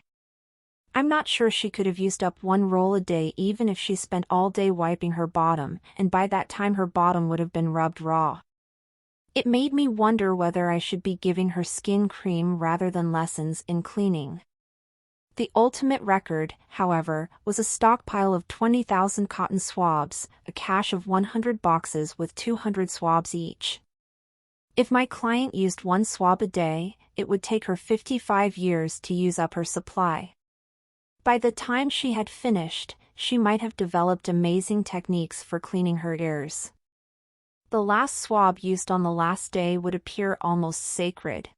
I'm not sure she could have used up one roll a day even if she spent all day wiping her bottom, and by that time her bottom would have been rubbed raw. It made me wonder whether I should be giving her skin cream rather than lessons in cleaning. The ultimate record, however, was a stockpile of 20,000 cotton swabs, a cache of 100 boxes with 200 swabs each. If my client used one swab a day, it would take her 55 years to use up her supply. By the time she had finished, she might have developed amazing techniques for cleaning her ears. The last swab used on the last day would appear almost sacred.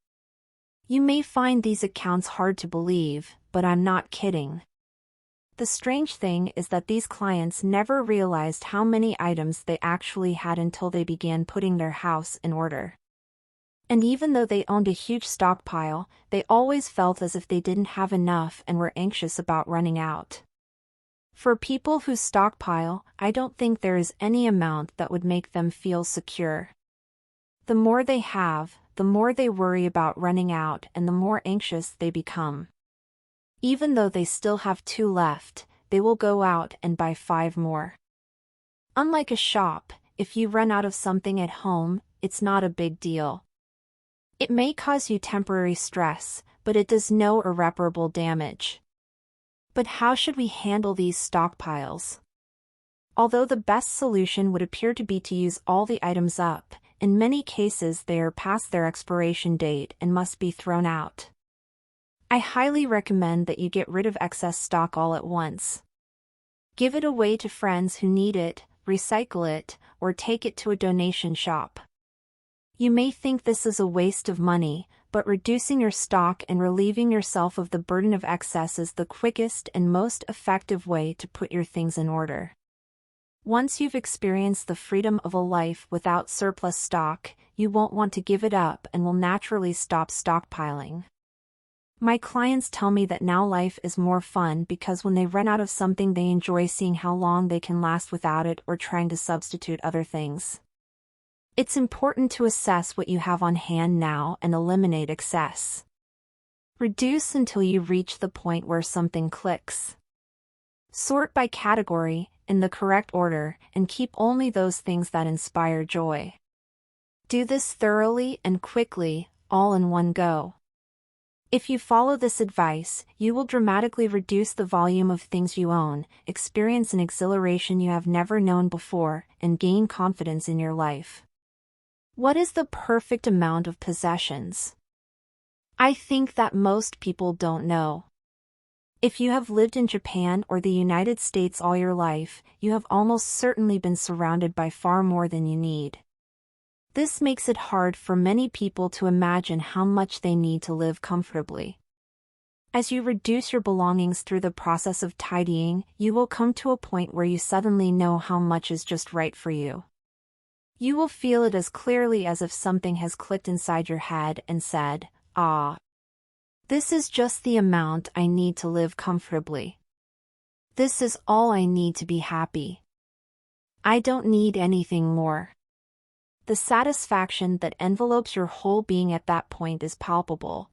You may find these accounts hard to believe, but I'm not kidding. The strange thing is that these clients never realized how many items they actually had until they began putting their house in order. And even though they owned a huge stockpile, they always felt as if they didn't have enough and were anxious about running out. For people who stockpile, I don't think there is any amount that would make them feel secure. The more they have, the more they worry about running out and the more anxious they become. Even though they still have 2 left, they will go out and buy 5 more. Unlike a shop, if you run out of something at home, it's not a big deal. It may cause you temporary stress, but it does no irreparable damage. But how should we handle these stockpiles? Although the best solution would appear to be to use all the items up, in many cases they are past their expiration date and must be thrown out. I highly recommend that you get rid of excess stock all at once. Give it away to friends who need it, recycle it, or take it to a donation shop. You may think this is a waste of money, but reducing your stock and relieving yourself of the burden of excess is the quickest and most effective way to put your things in order. Once you've experienced the freedom of a life without surplus stock, you won't want to give it up and will naturally stop stockpiling. My clients tell me that now life is more fun because when they run out of something they enjoy seeing how long they can last without it or trying to substitute other things. It's important to assess what you have on hand now and eliminate excess. Reduce until you reach the point where something clicks. Sort by category, in the correct order, and keep only those things that inspire joy. Do this thoroughly and quickly, all in one go. If you follow this advice, you will dramatically reduce the volume of things you own, experience an exhilaration you have never known before, and gain confidence in your life. What is the perfect amount of possessions? I think that most people don't know. If you have lived in Japan or the United States all your life, you have almost certainly been surrounded by far more than you need. This makes it hard for many people to imagine how much they need to live comfortably. As you reduce your belongings through the process of tidying, you will come to a point where you suddenly know how much is just right for you. You will feel it as clearly as if something has clicked inside your head and said, "Ah, this is just the amount I need to live comfortably. This is all I need to be happy. I don't need anything more." The satisfaction that envelopes your whole being at that point is palpable.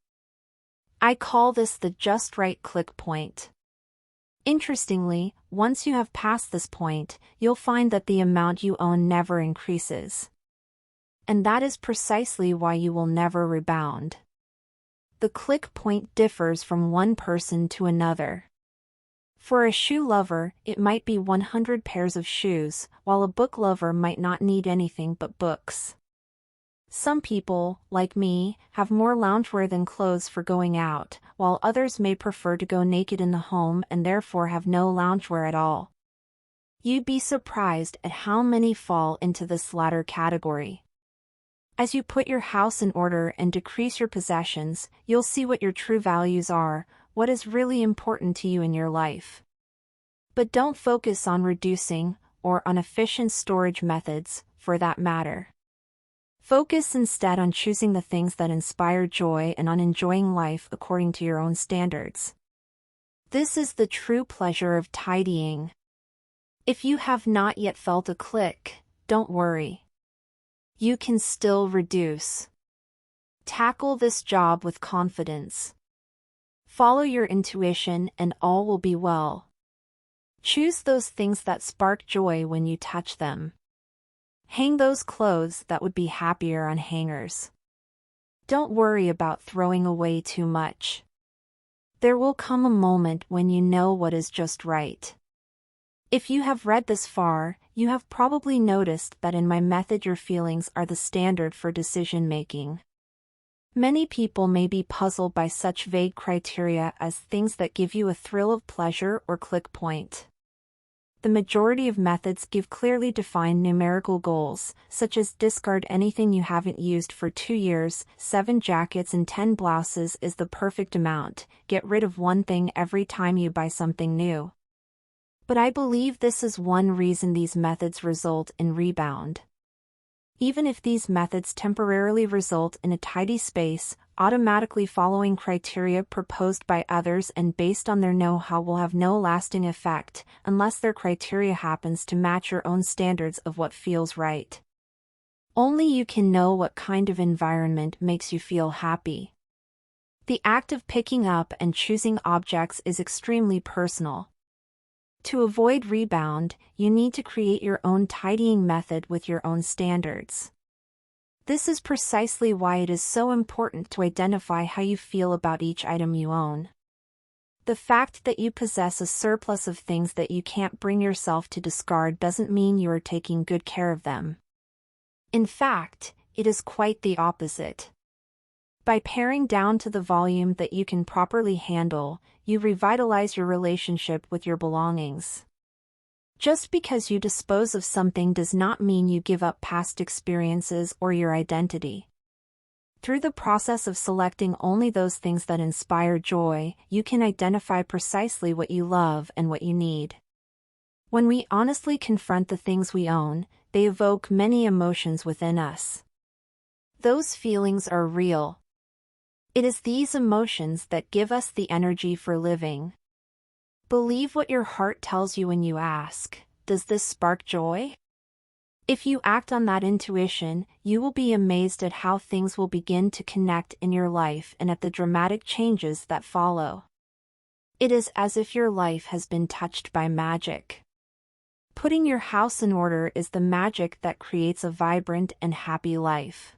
I call this the just right click point. Interestingly, once you have passed this point, you'll find that the amount you own never increases. And that is precisely why you will never rebound. The click point differs from one person to another. For a shoe lover, it might be 100 pairs of shoes, while a book lover might not need anything but books. Some people, like me, have more loungewear than clothes for going out, while others may prefer to go naked in the home and therefore have no loungewear at all. You'd be surprised at how many fall into this latter category. As you put your house in order and decrease your possessions, you'll see what your true values are, what is really important to you in your life. But don't focus on reducing, or on efficient storage methods, for that matter. Focus instead on choosing the things that inspire joy and on enjoying life according to your own standards. This is the true pleasure of tidying. If you have not yet felt a click, don't worry. You can still reduce. Tackle this job with confidence. Follow your intuition and all will be well. Choose those things that spark joy when you touch them. Hang those clothes that would be happier on hangers. Don't worry about throwing away too much. There will come a moment when you know what is just right. If you have read this far, you have probably noticed that in my method your feelings are the standard for decision making. Many people may be puzzled by such vague criteria as things that give you a thrill of pleasure or click point. The majority of methods give clearly defined numerical goals, such as discard anything you haven't used for 2 years, 7 jackets and 10 blouses is the perfect amount, get rid of one thing every time you buy something new. But I believe this is one reason these methods result in rebound. Even if these methods temporarily result in a tidy space, automatically following criteria proposed by others and based on their know-how will have no lasting effect, unless their criteria happens to match your own standards of what feels right. Only you can know what kind of environment makes you feel happy. The act of picking up and choosing objects is extremely personal. To avoid rebound, you need to create your own tidying method with your own standards. This is precisely why it is so important to identify how you feel about each item you own. The fact that you possess a surplus of things that you can't bring yourself to discard doesn't mean you are taking good care of them. In fact, it is quite the opposite. By paring down to the volume that you can properly handle, you revitalize your relationship with your belongings. Just because you dispose of something does not mean you give up past experiences or your identity. Through the process of selecting only those things that inspire joy, you can identify precisely what you love and what you need. When we honestly confront the things we own, they evoke many emotions within us. Those feelings are real. It is these emotions that give us the energy for living. Believe what your heart tells you when you ask, does this spark joy? If you act on that intuition, you will be amazed at how things will begin to connect in your life and at the dramatic changes that follow. It is as if your life has been touched by magic. Putting your house in order is the magic that creates a vibrant and happy life.